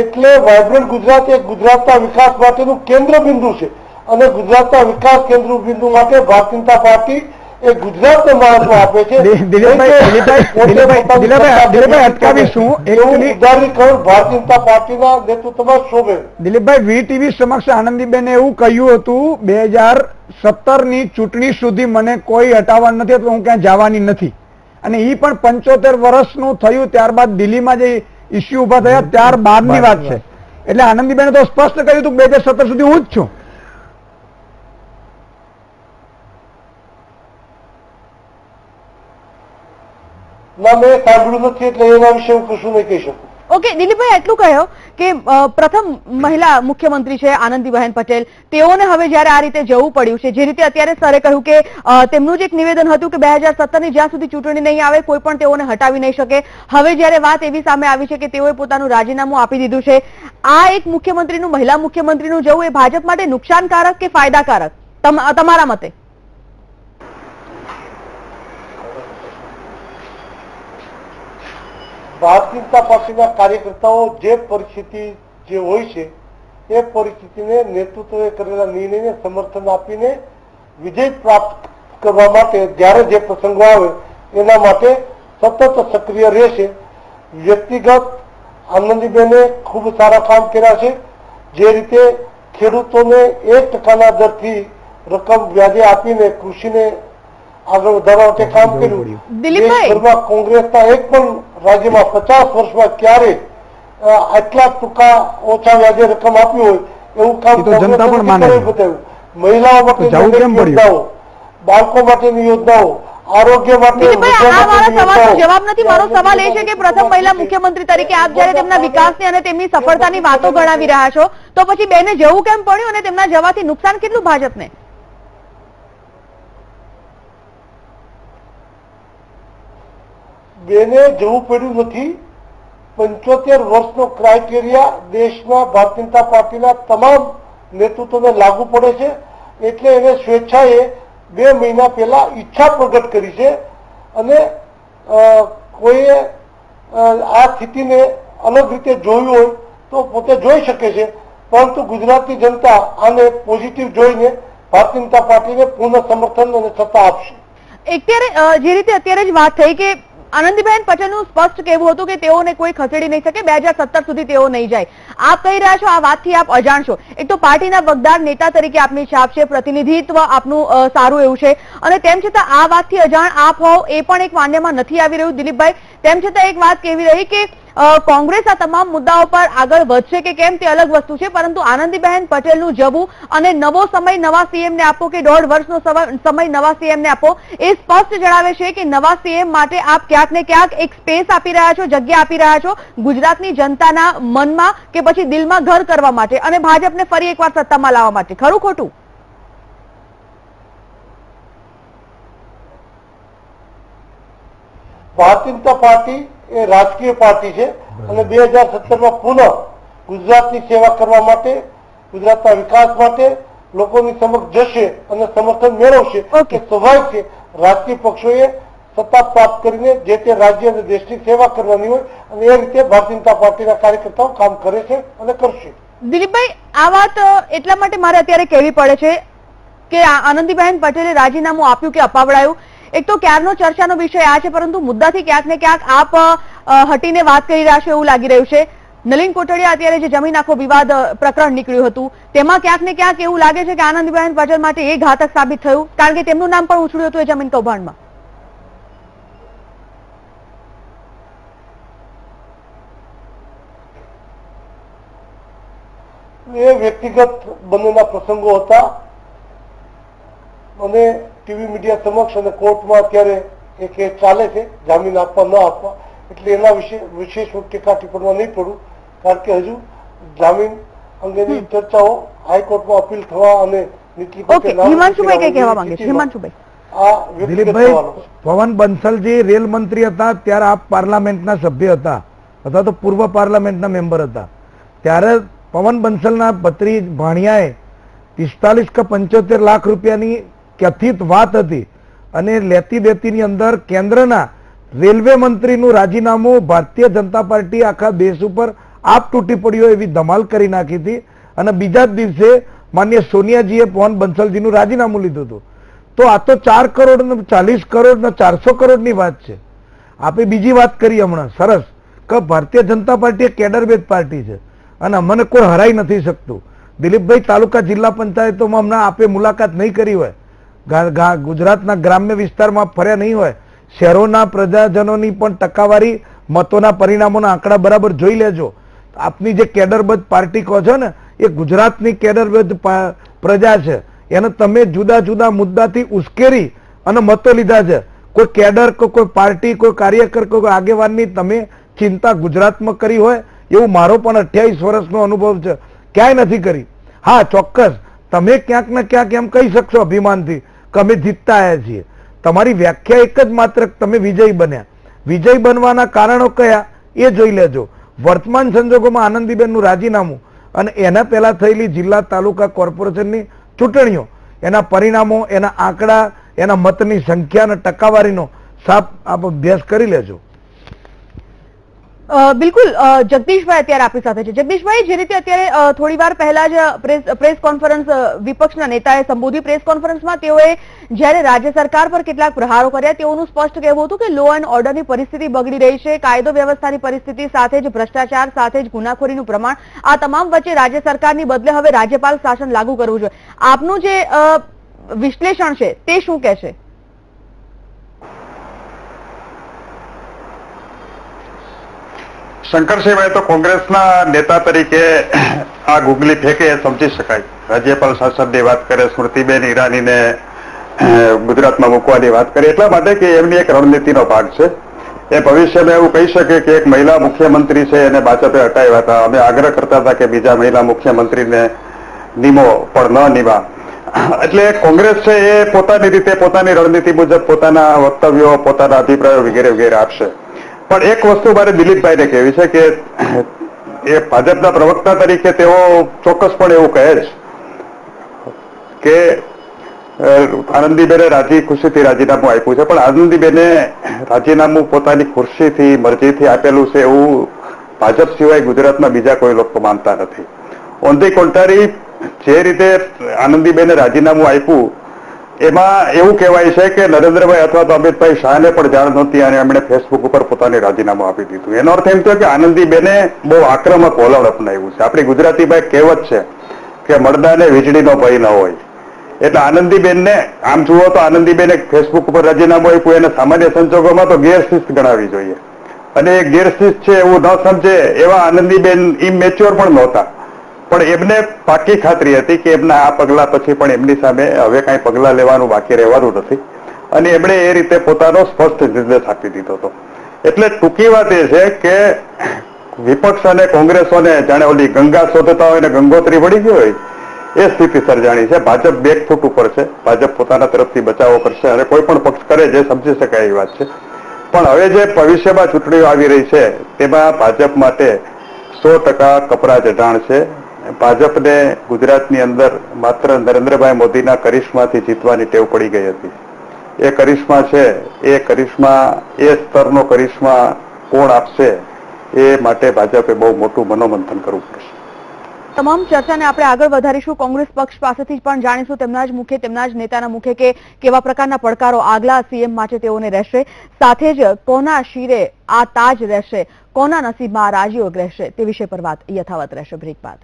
એટલે વાયબ્રન્ટ ગુજરાત એ ગુજરાતના વિકાસ માટેનું કેન્દ્ર બિંદુ છે અને ગુજરાતના વિકાસ કેન્દ્ર બિંદુ માટે ભારતીય જનતા પાર્ટી એ ગુજરાતને મહત્વ આપે છે. દિલીપભાઈ અટકાવીશું. ઉદારીકરણ ભારતીય જનતા પાર્ટીના નેતૃત્વમાં શોભે. દિલીપભાઈ, વીટીવી સમક્ષ આનંદીબેને એવું કહ્યું હતું 2017ની ચૂંટણી સુધી મને કોઈ હટાવવા નથી અથવા હું ક્યાં જવાની નથી, અને એ પણ 75 વર્ષનું થયું ત્યારબાદ દિલ્હીમાં જે ઇસ્યુ ઉભા થયા ત્યારબાદની વાત છે. એટલે આનંદીબેને તો સ્પષ્ટ કહ્યું હતું 2017 સુધી હું જ છું. ના, મેં સાંભળ્યું નથી એટલે એના વિશે હું કશું નહીં કહી શકું. ઓકે દિલીપભાઈ, એટલું કહ્યું કે પ્રથમ મહિલા મુખ્યમંત્રી છે આનંદીબહેન પટેલ, તેઓને હવે જયારે આ રીતે જવું પડ્યું છે, જે રીતે અત્યારે સરે કહ્યું કે તેમનું જ એક નિવેદન હતું કે 2017ની જ્યાં સુધી ચૂંટણી નહીં આવે કોઈ પણ તેઓને હટાવી નહીં શકે, હવે જયારે વાત એવી સામે આવી છે કે તેઓએ પોતાનું રાજીનામું આપી દીધું છે, આ એક મુખ્યમંત્રીનું મહિલા મુખ્યમંત્રીનું જવું એ ભાજપ માટે નુકસાનકારક કે ફાયદાકારક તમારા મતે? ભારતીય જનતા પાર્ટીના કાર્યકર્તાઓ જે પરિસ્થિતિ જે હોય છે એ પરિસ્થિતિને નેતૃત્વએ કરેલા નિર્ણયને સમર્થન આપીને વિજય પ્રાપ્ત કરવા માટે જ્યારે જે પ્રસંગો આવે એના માટે સતત સક્રિય રહેશે. વ્યક્તિગત આનંદીબેને ખૂબ સારા કામ કર્યા છે. જે રીતે ખેડૂતોને 1% દરથી રકમ વ્યાજે આપીને કૃષિને આગળ વધારવા માટે કામ કર્યું. દેશભરમાં કોંગ્રેસના એક પણ રાજ્યમાં 50 વર્ષમાં ક્યારે આટલા ટૂંકા ઓછા વ્યાજે રકમ આપી હોય એવું કામ બતાવ્યું. મહિલાઓ માટેની યોજનાઓ, બાળકો માટેની યોજનાઓ, આરોગ્ય માટે જવાબ નથી. મારો સવાલ એ છે કે પ્રથમ મહિલા મુખ્યમંત્રી તરીકે આપ જયારે તેમના વિકાસની અને તેમની સફળતાની વાતો ગણાવી રહ્યા છો તો પછી બેને જવું કેમ પડ્યું અને તેમના જવાથી નુકસાન કેટલું ભાજપને? બેને જવું પડ્યું નથી. 75 વર્ષનો ક્રાઇટેરિયા દેશના ભારતીય જનતા પાર્ટીના તમામ નેતૃત્વને લાગુ પડે છે, એટલે એને સ્વેચ્છાએ 2 મહિના પહેલા ઈચ્છા પ્રગટ કરી છે અને કોઈએ આ સ્થિતિને અલગ રીતે જોયું હોય તો પોતે જોઈ શકે છે, પરંતુ ગુજરાતની જનતા આને પોઝિટિવ જોઈને ભારતીય જનતા પાર્ટીને પૂર્ણ સમર્થન અને સત્તા આપશે. અત્યારે જે રીતે અત્યારે જ વાત થઈ કે આનંદીબેન પટેલનું સ્પષ્ટ કહેવું હતું કે તેઓને કોઈ ખસેડી નહીં શકે, 2017 સુધી તેઓ નહીં જાય. આપ કહી રહ્યા છો આ વાતથી આપ અજાણ છો. એક તો પાર્ટીના વગદાર નેતા તરીકે આપની છાપ છે, પ્રતિનિધિત્વ આપનું સારું એવું છે, અને તેમ છતાં આ વાતથી અજાણ આપ હોવ એ પણ એક માન્યમાં નથી આવી રહ્યું. દિલીપભાઈ, તેમ છતાં એક વાત કહેવી રહી કે કોંગ્રેસ આ તમામ મુદ્દાઓ પર આગળ વધશે કે કેમ તે અલગ વસ્તુ છે, પરંતુ આનંદીબેન પટેલનું જવું અને નવો સમય નવા સીએમ ને આપો કે 1.5 વર્ષનો સમય નવા સીએમ ને આપો એ સ્પષ્ટ જણાવે છે કે નવા સીએમ માટે આપ ક્યાંક ને ક્યાંક એક સ્પેસ આપી રહ્યા છો, જગ્યા આપી રહ્યા છો ગુજરાતની જનતાના મનમાં કે પછી દિલમાં ઘર કરવા માટે અને ભાજપને ફરી એકવાર સત્તામાં લાવવા માટે. ખરું ખોટું? ભારતીય જનતા પાર્ટી એ રાજકીય પાર્ટી છે અને 2017માં પુનઃ ગુજરાતની સેવા કરવા માટે, ગુજરાતના વિકાસ માટે લોકોની સમક્ષ જશે અને સમર્થન મેળવશે. કે સ્વાભાવિક છે રાજકીય પક્ષોએ સત્તા પ્રાપ્ત કરીને જે તે રાજ્ય અને દેશની સેવા કરવાની હોય અને એ રીતે ભારતીય જનતા પાર્ટીના કાર્યકર્તાઓ કામ કરે છે અને કરશે. દિલીપભાઈ, આ વાત એટલા માટે મારે અત્યારે કહેવી પડે છે કે આનંદીબેન પટેલે રાજીનામું આપ્યું કે અપાવડાયું, એક તો ક્યારનો ચર્ચાનો વિષય આ છે, પરંતુ મુદ્દાથી ક્યાંક ને ક્યાંક આપ હટીને વાત કરી રહ્યા છો એવું લાગી રહ્યું છે. નલિન કોટડિયા અત્યારે જે જમીન આખો વિવાદ પ્રકરણ નીકળ્યું હતું તેમાં ક્યાંક ને ક્યાંક એવું લાગે છે કે આનંદીબેન પટેલ માટે એ ઘાતક સાબિત થયું, કારણ કે તેમનું નામ પણ ઉછળ્યું હતું એ જમીન કૌભાંડમાં. એ વ્યક્તિગત બંનેના પ્રસંગો હતા અને ટીવી મીડિયા સમક્ષ અને કોર્ટમાં અત્યારે એ કેસ ચાલે છે, જામીન આપવા ન આપવા, એટલે એના વિશે વિશેષ ટીકા ટિપ્પણીમાં નહીં પડું, કારણ કે હજુ જામીન અંગેની ચર્ચાઓ હાઈકોર્ટમાં અપીલ થવા અને હિમાંશુભાઈ કઈ કહેવા માંગે છે? હિમાંશુભાઈ, દિલીપભાઈ, પવન બંસલજી રેલ મંત્રી હતા ત્યારે આપ પાર્લામેન્ટના સભ્ય હતા અથવા તો પૂર્વ પાર્લામેન્ટના મેમ્બર હતા, ત્યારે પવન બંસલના ભત્રી ભાણિયાએ 45 કે 75 લાખ રૂપિયાની કથિત વાત હતી અને લેતી દેતીની અંદર કેન્દ્રના રેલવે મંત્રીનું રાજીનામું ભારતીય જનતા પાર્ટી આખા દેશ ઉપર આપ તૂટી પડ્યો એવી ધમાલ કરી નાખી હતી અને બીજા જ દિવસે માન્ય સોનિયાજીએ પવન બંસલજીનું રાજીનામું લીધું હતું. તો આ તો 4 કરોડ ને 40 કરોડ ને 400 કરોડની વાત છે. આપે બીજી વાત કરી હમણાં સરસ કે ભારતીય જનતા પાર્ટી એક કેડરબેઝ પાર્ટી છે અને અમને કોઈ હરાઈ નથી શકતું. દિલીપભાઈ, તાલુકા જિલ્લા પંચાયતોમાં હમણાં આપે મુલાકાત નહીં કરી હોય, ગુજરાતના ગ્રામ્ય વિસ્તારમાં ફર્યા નહીં હોય, શહેરોના પ્રજાજનોની પણ ટકાવારી મતોના પરિણામોના આંકડા બરાબર જોઈ લેજો. આપની જે કેડરબદ્ધ પાર્ટી કહો છો ને એ ગુજરાતની કેડરબદ્ધ પ્રજા છે, એને તમે જુદા જુદા મુદ્દાથી ઉશ્કેરી અને મતો લીધા છે. કોઈ કેડર કે કોઈ પાર્ટી, કોઈ કાર્યકર, કોઈ આગેવાનની તમે ચિંતા ગુજરાતમાં કરી હોય એવું મારો પણ 28 વર્ષનો અનુભવ છે, ક્યાંય નથી કરી. હા, ચોક્કસ તમે ક્યાંક ને ક્યાંક એમ કહી શકશો અભિમાનથી કે અમે જીતતા આવ્યા છીએ. તમારી વ્યાખ્યા એક જ માત્ર તમે વિજય બન્યા. વિજય બનવાના કારણો કયા એ જોઈ લેજો. વર્તમાન સંજોગોમાં આનંદીબેનનું રાજીનામું અને એના પહેલા થયેલી જિલ્લા તાલુકા કોર્પોરેશનની ચૂંટણીઓ, એના પરિણામો, એના આંકડા, એના મતની સંખ્યા અને ટકાવારીનો સાફ આપ અભ્યાસ કરી લેજો. બિલકુલ. જગદીશભાઈ અત્યારે આપણી સાથે છે. જગદીશભાઈ, જે રીતે અત્યારે થોડી વાર પહેલા જ પ્રેસ કોન્ફરન્સ વિપક્ષના નેતાએ સંબોધી, પ્રેસ કોન્ફરન્સમાં તેઓએ જ્યારે રાજ્ય સરકાર પર કેટલાક પ્રહારો કર્યા, તેઓનું સ્પષ્ટ કહેવું હતું કે લો એન્ડ ઓર્ડરની પરિસ્થિતિ બગડી રહી છે, કાયદો વ્યવસ્થાની પરિસ્થિતિ સાથે જ ભ્રષ્ટાચાર સાથે જ ગુનાખોરીનું પ્રમાણ, આ તમામ વચ્ચે રાજ્ય સરકારની બદલે હવે રાજ્યપાલ શાસન લાગુ કરવું જોઈએ. આપનું જે વિશ્લેષણ છે તે શું કહેશે? શંકરસિંહભાઈ, તો કોંગ્રેસના નેતા તરીકે આ ગુગલી ફેંકે એ સમજી શકાય. રાજ્યપાલ શાસનની વાત કરે, સ્મૃતિબેન ઈરાનીને ગુજરાતમાં મૂકવાની વાત કરે, એટલા માટે કે એમની એક રણનીતિનો ભાગ છે. એ ભવિષ્યમાં એવું કહી શકે કે એક મહિલા મુખ્યમંત્રી છે એને ભાજપે હટાવ્યા હતા, અમે આગ્રહ કરતા હતા કે બીજા મહિલા મુખ્યમંત્રીને નિમો, પણ ન નિમા. એટલે કોંગ્રેસ છે એ પોતાની રીતે પોતાની રણનીતિ મુજબ પોતાના વક્તવ્યો, પોતાના અભિપ્રાયો વગેરે વગેરે આપશે. પણ એક વસ્તુ મારે દિલીપભાઈને કહેવી છે કે એ ભાજપના પ્રવક્તા તરીકે તેઓ ચોક્કસપણે એવું કહે છે કે આનંદીબેને રાજી ખુશીથી રાજીનામું આપ્યું છે, પણ આનંદીબેને રાજીનામું પોતાની ખુરશીથી મરજીથી આપેલું છે એવું ભાજપ સિવાય ગુજરાતમાં બીજા કોઈ લોકો માનતા નથી. ઓન ધી કોન્ટ્રારી, જે રીતે આનંદીબેને રાજીનામું આપ્યું એમાં એવું કહેવાય છે કે નરેન્દ્રભાઈ અથવા તો અમિતભાઈ શાહને પણ જાણ નહોતી અને એમણે ફેસબુક ઉપર પોતાની રાજીનામું આપી દીધું. એનો અર્થ એમ થયો કે આનંદીબેને બહુ આક્રમક વલણ અપનાવ્યું છે. આપણી ગુજરાતીમાં એક કહેવત છે કે મળદાને વીજળીનો ભય ન હોય. એટલે આનંદીબેનને આમ જુઓ તો આનંદીબેને ફેસબુક ઉપર રાજીનામું આપ્યું એને સામાન્ય સંજોગોમાં તો ગેરશિસ્ત ગણાવી જોઈએ, અને એ ગેરશિસ્ત છે એવું ન સમજે એવા આનંદીબેન ઇમેચ્યોર પણ નહોતા, પણ એમને પાકી ખાતરી હતી કે એમના આ પગલા પછી પણ એમની સામે હવે કાંઈ પગલા લેવાનું બાકી રહેવાનું નથી, અને એમણે એ રીતે પોતાનો સ્પષ્ટ નિર્દેશ આપી દીધો હતો. એટલે ટૂંકી વાત એ છે કે વિપક્ષ અને કોંગ્રેસોને જાણે ઓલી ગંગા શોધતા હોય ને ગંગોત્રી વળી ગઈ હોય એ સ્થિતિ સર્જાણી છે. ભાજપ બેકફૂટ ઉપર છે. ભાજપ પોતાના તરફથી બચાવો કરશે અને કોઈ પણ પક્ષ કરે જે સમજી શકાય એવી વાત છે. પણ હવે જે ભવિષ્યમાં ચૂંટણીઓ આવી રહી છે તેમાં ભાજપ માટે 100% કપરા ચઢાણ છે. ભાજપને ગુજરાતની અંદર માત્ર નરેન્દ્રભાઈ મોદીના કરિશ્માથી જીતવાની ટેવ પડી ગઈ હતી. એ કરિશ્મા છે, એ કરિશ્મા, એ સ્તરનો કરિશ્મા કોણ આપશે એ માટે ભાજપે બહુ મોટું મનોમંથન કરવું પડશે. તમામ ચર્ચાને આપણે આગળ વધારીશું. કોંગ્રેસ પક્ષ પાસેથી પણ જાણીશું તેમના જ મુખે, તેમના જ નેતાના મુખે કે કેવા પ્રકારના પડકારો આગલા સીએમ માટે તેઓને રહેશે, સાથે જ કોના શિરે આ તાજ રહેશે, કોના નસીબમાં આ રાજયોગ રહેશે તે વિષય પર વાત યથાવત રહેશે. બ્રેક બાદ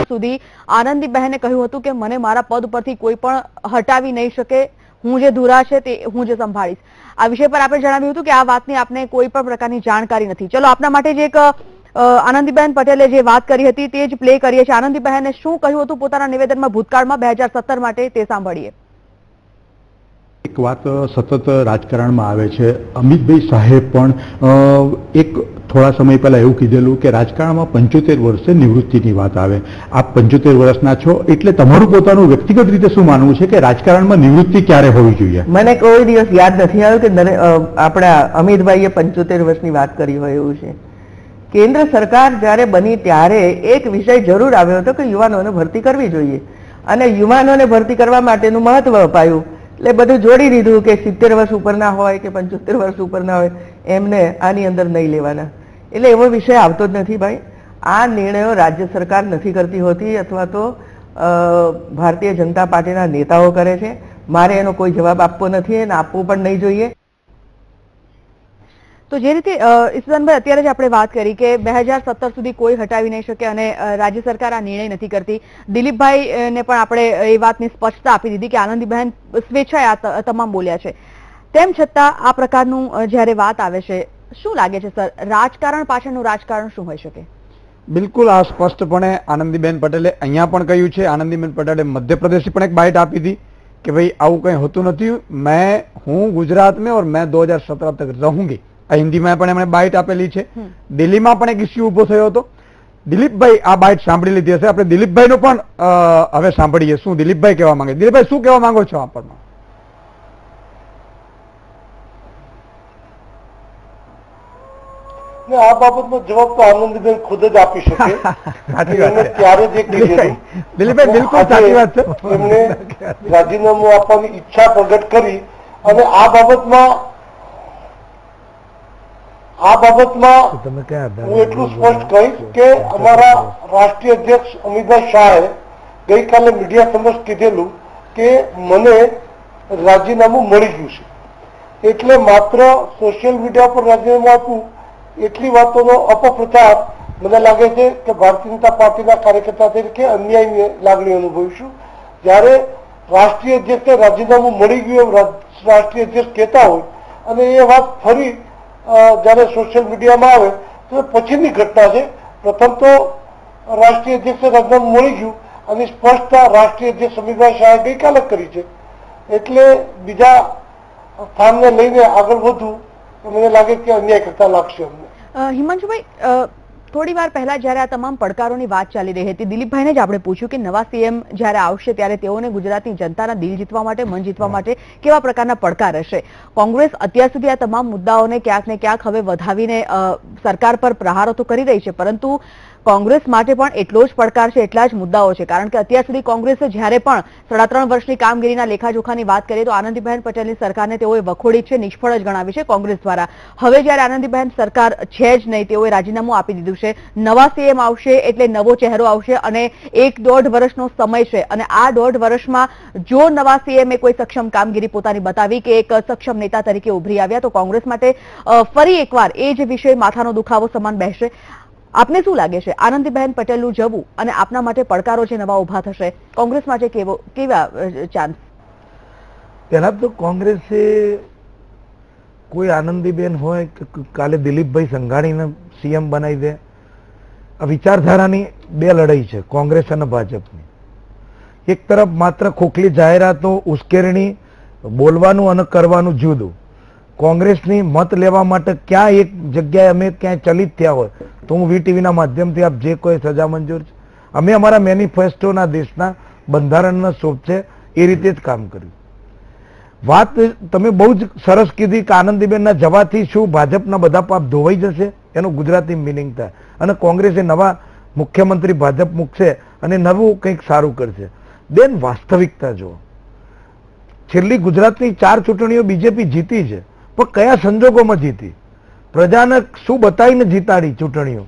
સુધી આનંદીબહેને કહ્યું હતું કે મને મારા પદ પરથી કોઈ પણ હટાવી નહીં શકે, હું જે ધુરા છે તે હું જે સંભાળીશ. આ વિષય પર આપણે જણાવ્યું હતું કે આ વાતની આપને કોઈ પણ પ્રકારની જાણકારી નથી. ચલો આપના માટે જે એક આનંદીબહેન પટેલે જે વાત કરી હતી તે જ પ્લે કરીએ છીએ. આનંદીબહેને શું કહ્યું હતું પોતાના નિવેદનમાં ભૂતકાળમાં 2017 માટે તે સાંભળીએ. એક વાત સતત રાજકારણમાં આવે છે. અમિતભાઈ શાહે પણ એક થોડા સમય પહેલા એવું કીધેલું કે રાજકારણમાં 75 વર્ષે નિવૃત્તિની વાત આવે. આપ 75 વર્ષના છો એટલે તમારું પોતાનું વ્યક્તિગત રીતે શું માનવું છે કે રાજકારણમાં નિવૃત્તિ ક્યારે હોવી જોઈએ? મને કોઈ દિવસ યાદ નથી આવ્યું કે આપણા અમિતભાઈએ 75 વર્ષની વાત કરી હોય એવું છે. કેન્દ્ર સરકાર જ્યારે બની ત્યારે એક વિષય જરૂર આવ્યો હતો કે યુવાનોને ભરતી કરવી જોઈએ, અને યુવાનોને ભરતી કરવા માટેનું મહત્વ અપાયું. એટલે બધું જોડી દીધું કે 70 વર્ષ ઉપરના હોય કે 75 વર્ષ ઉપરના હોય એમને આની અંદર નહીં લેવાના. એટલે એવો વિષય આવતો જ નથી ભાઈ. આ નિર્ણયો રાજ્ય સરકાર નથી કરતી હોતી, અથવા તો ભારતીય જનતા પાર્ટીના નેતાઓ કરે છે. મારે એનો કોઈ જવાબ આપવો નથી અને આપવું પણ નહીં જોઈએ. તો જે રીતે ઈસુદાનભાઈ અત્યારે જ આપણે વાત કરી કે 2017 સુધી કોઈ હટાવી નહીં શકે અને રાજ્ય સરકાર આ નિર્ણય નથી કરતી. દિલીપભાઈને પણ આપણે એ વાતની સ્પષ્ટતા આપી દીધી કે આનંદીબહેન સ્વેચ્છાએ આ તમામ બોલ્યા છે. તેમ છતાં આ પ્રકારનું જ્યારે વાત આવે છે, શું લાગે છે સર, રાજકારણ પાછળનું રાજકારણ શું હોઈ શકે? બિલકુલ આ સ્પષ્ટપણે આનંદીબેન પટેલે અહીંયા પણ કહ્યું છે. આનંદીબેન પટેલે મધ્યપ્રદેશથી પણ એક બાઇટ આપી હતી કે ભાઈ આવું કંઈ હોતું નથી, હું ગુજરાત में और मैं 2017 तक रहूंगी. આ હિન્દીમાં પણ એમણે બાઇટ આપેલી છે. દિલ્હીમાં પણ એક ઇસ્યુ ઉભો થયો હતો. દિલીપભાઈ આ બાઇટ સાંભળી લીધી હશે. આપણે દિલીપભાઈનું પણ હવે સાંભળીએ શું દિલીપભાઈ કહેવા માંગે. દિલીપભાઈ શું કહેવા માંગો છો આપણને? આ બાબતનો જવાબ તો આનંદીબેન ખુદ જ આપી શકે. ત્યારે જે કીધેલું દિલીપભાઈ બિલકુલ સાચી વાત છે. એમને રાજીનામું આપવાની ઈચ્છા પ્રગટ કરી, અને આ બાબતમાં હું એટલું સ્પષ્ટ કહીશ કે અમારા રાષ્ટ્રીય અધ્યક્ષ અમિતભાઈ શાહે ગઈકાલે મીડિયા સમક્ષ કીધેલું કે મને રાજીનામું મળી ગયું છે, એટલે માત્ર સોશિયલ મીડિયા પર રાજીનામું આપ્યું એટલી વાતોનો અપપ્રચાર મને લાગે છે કે ભારતીય જનતા પાર્ટીના કાર્યકર્તા તરીકે અન્યાયની લાગણી અનુભવીશું. જ્યારે રાષ્ટ્રીય અધ્યક્ષને રાજીનામું મળી ગયું એમ રાષ્ટ્રીય અધ્યક્ષ કહેતા હોય અને એ વાત ફરી જ્યારે સોશિયલ મીડિયામાં આવે તો પછીની ઘટના છે. પ્રથમ તો રાષ્ટ્રીય અધ્યક્ષને રાજીનામું મળી ગયું અને સ્પષ્ટતા રાષ્ટ્રીય અધ્યક્ષ અમિતભાઈ શાહે ગઈકાલે કરી છે. એટલે બીજા સ્થાનને લઈને આગળ વધવું મને લાગે કે અન્યાય કરતા લાગશે અમને. હિમાંશુભાઈ, થોડી વાર પહેલા જ્યારે આ તમામ પડકારોની વાત ચાલી રહી હતી, દિલીપભાઈને જ આપણે પૂછ્યું કે નવા સીએમ જ્યારે આવશે ત્યારે તેઓને ગુજરાતની જનતાના દિલ જીતવા માટે, મન જીતવા માટે કેવા પ્રકારના પડકાર હશે. કોંગ્રેસ અત્યાર સુધી આ તમામ મુદ્દાઓને ક્યાંક ને ક્યાંક હવે વધાવીને સરકાર પર પ્રહારો તો કરી રહી છે, પરંતુ કોંગ્રેસ માટે પણ એટલો જ પડકાર છે, એટલા જ મુદ્દાઓ છે. કારણ કે અત્યાર સુધી કોંગ્રેસે જ્યારે પણ 3.5 વર્ષની કામગીરીના લેખાજોખાની વાત કરીએ તો આનંદીબેન પટેલની સરકારને તેઓએ વખોડી છે, નિષ્ફળ જ ગણાવી છે કોંગ્રેસ દ્વારા. હવે જ્યારે આનંદીબેન સરકાર છે જ નહીં, તેઓએ રાજીનામું આપી દીધું છે, નવા સીએમ આવશે એટલે નવો ચહેરો આવશે અને 1-1.5 વર્ષનો સમય છે અને આ 1.5 વર્ષમાં જો નવા સીએમએ કોઈ સક્ષમ કામગીરી પોતાની બતાવી કે એક સક્ષમ નેતા તરીકે ઉભરી આવ્યા તો કોંગ્રેસ માટે ફરી એકવાર એ જ વિષય માથાનો દુખાવો સમાન બહેશે. આપને શું લાગે છે, આનંદીબેન પટેલનું જવું અને આપના માટે પડકારો જે નવા ઉભા થશે, કોંગ્રેસ માટે કેવા ચાન્સ? પહેલા તો કોંગ્રેસે કોઈ આનંદીબેન હોય કે કાલે દિલીપભાઈ સંઘાણીને સીએમ બનાવી દે, આ વિચારધારાની બે લડાઈ છે કોંગ્રેસ અને ભાજપની. એક તરફ માત્ર ખોખલી જાહેરાતો, ઉશ્કેરણી, બોલવાનું અને કરવાનું જુદું. કોંગ્રેસની મત લેવા માટે ક્યાં એક જગ્યાએ અમે ક્યાંય ચલિત થયા હોય તો હું વીટીવીના માધ્યમથી આપ જે કોઈ સજા મંજૂર છે, અમે અમારા મેનિફેસ્ટોના દેશના બંધારણના શોભ છે એ રીતે જ કામ કર્યું. વાત તમે બહુ જ સરસ કીધી કે આનંદીબેનના જવાથી શું ભાજપના બધા પાપ ધોવાઈ જશે, એનો ગુજરાતી મિનિંગ થાય અને કોંગ્રેસે નવા મુખ્યમંત્રી ભાજપ મૂકશે અને નવું કંઈક સારું કરશે. બેન, વાસ્તવિકતા જુઓ, છેલ્લી ગુજરાતની 4 ચૂંટણીઓ બીજેપી જીતી છે, પણ કયા સંજોગોમાં જીતી, પ્રજાને શું બતાવીને જીતાડી ચૂંટણીઓ.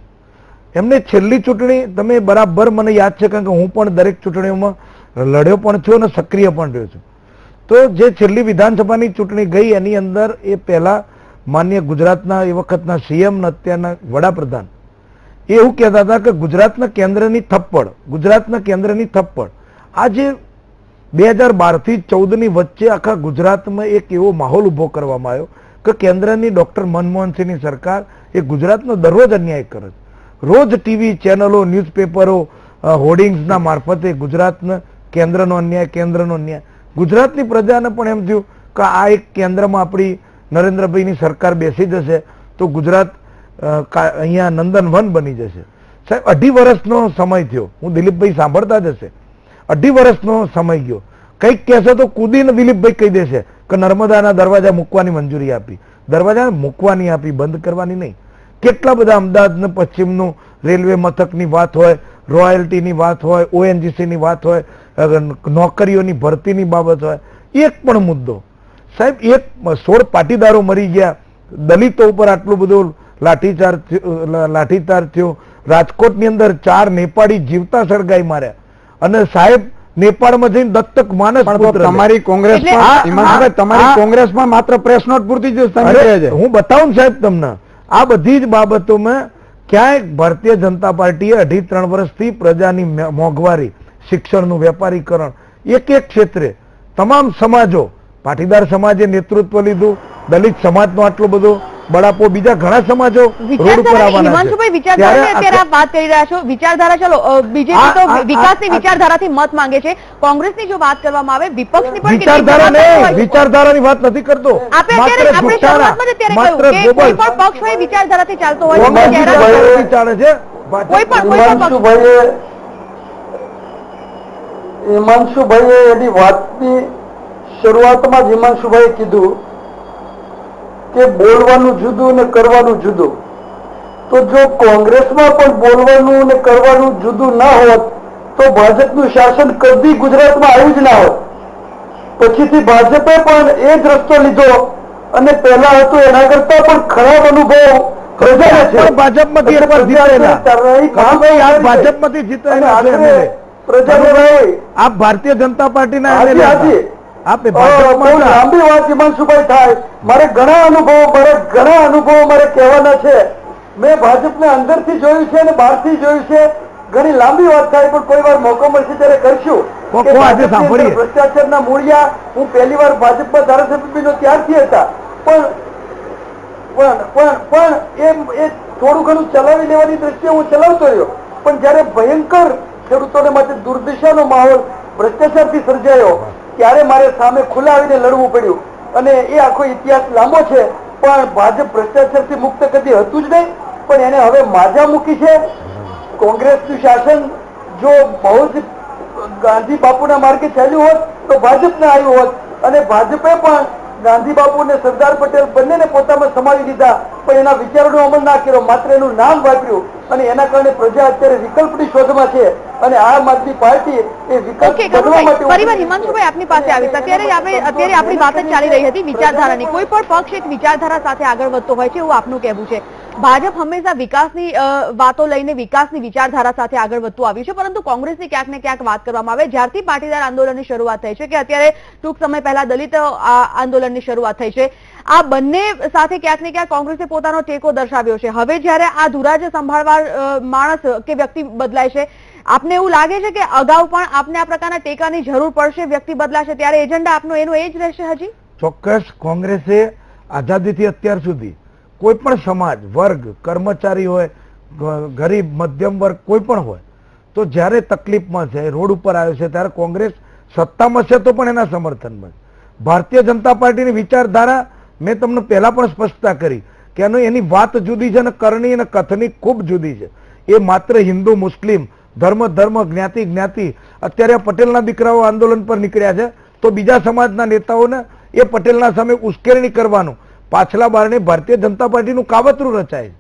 એમને છેલ્લી ચૂંટણી તમે બરાબર મને યાદ છે, કારણ કે હું પણ દરેક ચૂંટણીઓમાં લડ્યો પણ છું અને સક્રિય પણ રહ્યો છું. તો જે છેલ્લી વિધાનસભાની ચૂંટણી ગઈ એની અંદર એ પહેલા માન્ય ગુજરાતના એ વખતના સીએમ અત્યારના વડાપ્રધાન એવું કહેતા હતા કે ગુજરાતના કેન્દ્રની થપ્પડ, ગુજરાતના કેન્દ્રની થપ્પડ. આજે 2012 થી 14 ની વચ્ચે આખા ગુજરાતમાં એક એવો માહોલ ઉભો કરવામાં આવ્યો કે કેન્દ્રની ડોક્ટર મનમોહનસિંહની સરકાર એ ગુજરાતનો દરરોજ અન્યાય કરે છે. રોજ ટીવી ચેનલો, ન્યૂઝપેપરો, હોર્ડિંગ્સના મારફતે ગુજરાતના કેન્દ્રનો અન્યાય, કેન્દ્રનો અન્યાય. ગુજરાતની પ્રજાને પણ એમ થયું કે આ એક કેન્દ્રમાં આપણી નરેન્દ્રભાઈની સરકાર બેસી જશે તો ગુજરાત અહીંયા નંદનવન બની જશે. સાહેબ, 2.5 વર્ષનો સમય થયો, હું દિલીપભાઈ સાંભળતા જ હશે, 2.5 વર્ષનો સમય ગયો. કંઈક કહેશે તો કૂદીને દિલીપભાઈ કહી દેશે કે નર્મદાના દરવાજા મૂકવાની મંજૂરી આપી. દરવાજા મૂકવાની આપી, બંધ કરવાની નહીં. કેટલા બધા અમદાવાદ ને પશ્ચિમનું રેલવે મથકની વાત હોય, રોયલ્ટીની વાત હોય, ઓએનજીસીની વાત હોય, નોકરીઓની ભરતીની બાબત હોય, એક પણ મુદ્દો સાહેબ, 16 પાટીદારો મરી ગયા, દલિતો ઉપર આટલું બધું લાઠીચાર્જ થયો, રાજકોટની અંદર 4 નેપાળી જીવતા સળગાઈ માર્યા અને સાહેબ નેપાળમાં જઈને દત્તક માનસ તમારી કોંગ્રેસમાં તમારી કોંગ્રેસમાં માત્ર પ્રેસ નોટ પૂરતી જ છે. હું બતાવું સાહેબ તમને આ બધી જ બાબતોમાં ક્યાંય ભારતીય જનતા પાર્ટીએ 2.5-3 વર્ષથી પ્રજાની મોંઘવારી, શિક્ષણનું વેપારીકરણ, એક ક્ષેત્રે તમામ સમાજો, પાટીદાર સમાજે નેતૃત્વ લીધું, દલિત સમાજનો આટલો બધો બળાપો, બીજા ઘણા સમાજો રોડ ઉપર આવવાના છે. હિમાંશુભાઈ, વિચારધારા અત્યારે આપ વાત કરી રહ્યા છો, વિચારધારા, ચલો બીજેપી તો વિકાસની વિચારધારાથી મત માંગે છે, કોંગ્રેસની જો વાત કરવામાં આવે વિપક્ષની પણ વિચારધારા નહીં, વિચારધારાની વાત નથી કરતો. આપણે શરૂઆતમાં જ અત્યારે કહ્યું કે કોઈ પણ પક્ષ હોય વિચારધારાથી ચાલતો હોય છે, ચાલે છે. હિમાંશુભાઈએ એની વાતની શરૂઆતમાં જ હિમાંશુભાઈએ કીધું કે બોલવાનું જુદું ને કરવાનું જુદું. તો જો કોંગ્રેસમાં પણ બોલવાનું ને કરવાનું જુદું ના હોત તો ભાજપનું શાસન કદી ગુજરાતમાં આવ્યું જ ના હોત. પછીથી ભાજપે પણ એ જ રસ્તો લીધો અને પહેલા હતો એના કરતા પણ ખરાબ અનુભવ પ્રજાને છે. ભાજપમાંથી એકવાર જીતાયેલા, ભાજપમાંથી જીતાયેલા પ્રજાને આપ ભારતીય જનતા પાર્ટીના લાંબી વાત હિમાંશુભાઈ થાય. મારે ઘણા અનુભવો મારે કહેવાના છે. મેં ભાજપને અંદરથી જોયું છે અને બહારથી જોયું છે. ઘણી લાંબી વાત થાય પણ કોઈ વાર મોકો મળશે ત્યારે કરશું. ભ્રષ્ટાચારના મૂળિયા હું પહેલી વાર ભાજપમાં ધારાસભ્ય ત્યારથી હતા, પણ એ થોડું ઘણું ચલાવી લેવાની દ્રષ્ટિએ હું ચલાવતો રહ્યો. પણ જયારે ભયંકર ખેડૂતોને માટે દુર્દશાનો માહોલ ભ્રષ્ટાચારથી સર્જાયો ત્યારે મારે સામે ખુલ્લા આવીને લડવું પડ્યું અને એ આખો ઇતિહાસ લાંબો છે. પણ ભાજપ ભ્રષ્ટાચારથી મુક્ત કદી હતું જ નહીં પણ એને હવે માજા મૂકી છે. કોંગ્રેસનું શાસન જો બહુ જ ગાંધી બાપુના માર્ગે ચાલ્યું હોત તો ભાજપને આવ્યું હોત, અને ભાજપે પણ ગાંધી બાપુ અને સરદાર પટેલ બંનેને પોતામાં સમાવી લીધા, પણ એના વિચારોનો અમલ ના કર્યો, માત્ર એનું નામ વાપર્યું, અને એના કારણે પ્રજા અત્યારે વિકલ્પની શોધમાં છે. અને આમ આદમી પાર્ટી એ વિકલ્પ બનવા માટે પરિવાર હિમાંશુભાઈ આપની પાસે આવીશ. અત્યારે આપણી વાત જ ચાલી રહી હતી વિચારધારાની. કોઈ પણ પક્ષ એક વિચારધારા સાથે આગળ વધતો હોય છે એવું આપનું કહેવું છે. ભાજપ હંમેશા વિકાસની વાતો લઈને વિકાસની વિચારધારા સાથે આગળ વધતું આવ્યું છે, પરંતુ કોંગ્રેસની ક્યાંક ને ક્યાંક વાત કરવામાં આવે જ્યારથી પાટીદાર આંદોલનની શરૂઆત થઈ છે કે અત્યારે ટૂંક સમય પહેલા દલિત આંદોલનની શરૂઆત થઈ છે, આ બંને સાથે ક્યાંક ને ક્યાંક કોંગ્રેસે પોતાનો ટેકો દર્શાવ્યો છે. હવે જ્યારે આ ધુરાજ સંભાળવા માણસ કે વ્યક્તિ બદલાય છે, આપને એવું લાગે છે કે અગાઉ પણ આપને આ પ્રકારના ટેકાની જરૂર પડશે, વ્યક્તિ બદલાશે ત્યારે એજન્ડા આપનો એનો એ જ રહેશે? હજી ચોક્કસ કોંગ્રેસે આઝાદીથી અત્યાર સુધી કોઈ પણ સમાજ, વર્ગ, કર્મચારી હોય, ગરીબ, મધ્યમ વર્ગ કોઈ પણ હોય, તો જ્યારે તકલીફમાં છે, રોડ ઉપર આવ્યો છે, ત્યારે કોંગ્રેસ સત્તામાં છે તો પણ એના સમર્થનમાં. ભારતીય જનતા પાર્ટીની વિચારધારા મેં તમને પહેલા પણ સ્પષ્ટતા કરી કે એની વાત જુદી છે અને કરણી અને કથની ખૂબ જુદી છે. એ માત્ર હિન્દુ, મુસ્લિમ, ધર્મ, જ્ઞાતિ અત્યારે પટેલના દીકરાઓ આંદોલન પર નીકળ્યા છે તો બીજા સમાજના નેતાઓને એ પટેલના સામે ઉશ્કેરણી કરવાનું પાછલા બારણે ભારતીય જનતા પાર્ટીનું કાવતરું રચાય.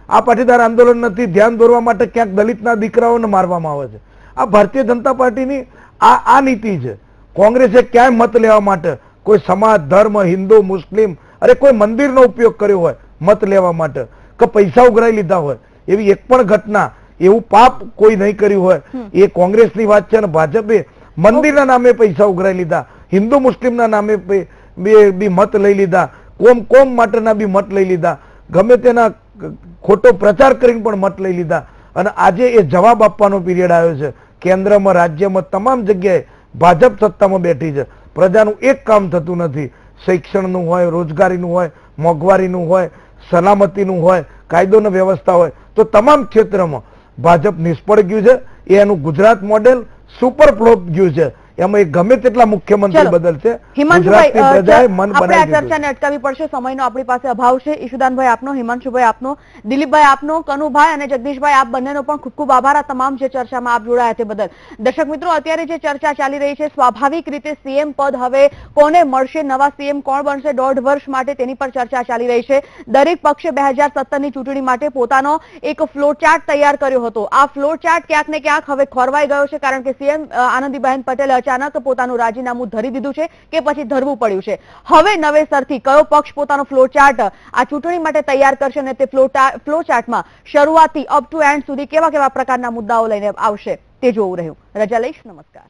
આ પાટીદાર આંદોલન નથી, ધ્યાન દોરવા માટે ક્યાંક દલિતના દીકરાઓને મારવામાં આવે છે. આ ભારતીય જનતા પાર્ટીની આ નીતિ છે. કોંગ્રેસે ક્યાંય મત લેવા માટે કોઈ સમાજ, ધર્મ, હિન્દુ, મુસ્લિમ, અરે કોઈ મંદિરનો ઉપયોગ કર્યો હોય મત લેવા માટે, કે પૈસા ઉઘરાઈ લીધા હોય, એવી એક પણ ઘટના, એવું પાપ કોઈ નહીં કર્યું હોય. એ કોંગ્રેસની વાત છે. અને ભાજપે મંદિરના નામે પૈસા ઉઘરાઈ લીધા, હિન્દુ મુસ્લિમના નામે બી મત લઈ લીધા, કોમ માટેના બી મત લઈ લીધા, ગમે તેના ખોટો પ્રચાર કરીને પણ મત લઈ લીધા. અને આજે એ જવાબ આપવાનો પીરિયડ આવ્યો છે. કેન્દ્રમાં, રાજ્યમાં, તમામ જગ્યાએ ભાજપ સત્તામાં બેઠી છે. પ્રજાનું એક કામ થતું નથી. શિક્ષણનું હોય, રોજગારીનું હોય, મોંઘવારીનું હોય, સલામતીનું હોય, કાયદોની વ્યવસ્થા હોય, તો તમામ ક્ષેત્રમાં ભાજપ નિષ્ફળ ગયું છે. એનું ગુજરાત મોડેલ સુપર ફ્લોપ ગયું છે. એમાં ગમે તેટલા મુખ્યમંત્રી બદલશે, ગુજરાતની પ્રજાએ મન આપણે આ બનાવી દીધું. ચર્ચાને અટકાવી પડશે, સમયનો આપણી પાસે અભાવ છે. ઈશુદાનભાઈ આપનો, હિમાંશુભાઈ આપનો, દિલીપભાઈ આપનો, કનુભાઈ અને જગદીશભાઈ આપ બંનેનો પણ ખૂબ ખૂબ આભાર આ તમામ જે ચર્ચામાં આપ જોડાયા તે બદલ. દર્શક મિત્રો, અત્યારે જે ચર્ચા ચાલી રહી છે, સ્વાભાવિક રીતે સીએમ પદ હવે કોને મળશે, નવા સીએમ કોણ બનશે 1.5 વર્ષ માટે, તેની પર ચર્ચા ચાલી રહી છે. દરેક પક્ષે 2017ની ચૂંટણી માટે પોતાનો એક ફ્લોચાર્ટ તૈયાર કર્યો હતો. આ ફ્લોચાર્ટ ક્યાંક ને ક્યાંક હવે ખોરવાઈ ગયો છે, કારણ કે સીએમ આનંદીબેન પટેલે અચાનક પોતાનું રાજીનામું ધરી દીધું છે કે પછી ધરવું પડ્યું છે. હવે નવેસરથી કયો પક્ષ પોતાનો ફ્લોચાર્ટ આ ચૂંટણી માટે તૈયાર કરશે અને તે ફ્લોચાર્ટમાં શરૂઆતથી અપ ટુ એન્ડ સુધી કેવા કેવા પ્રકારના મુદ્દાઓ લઈને આવશે તે જોવું રહ્યું. રજા લઈશ. નમસ્કાર.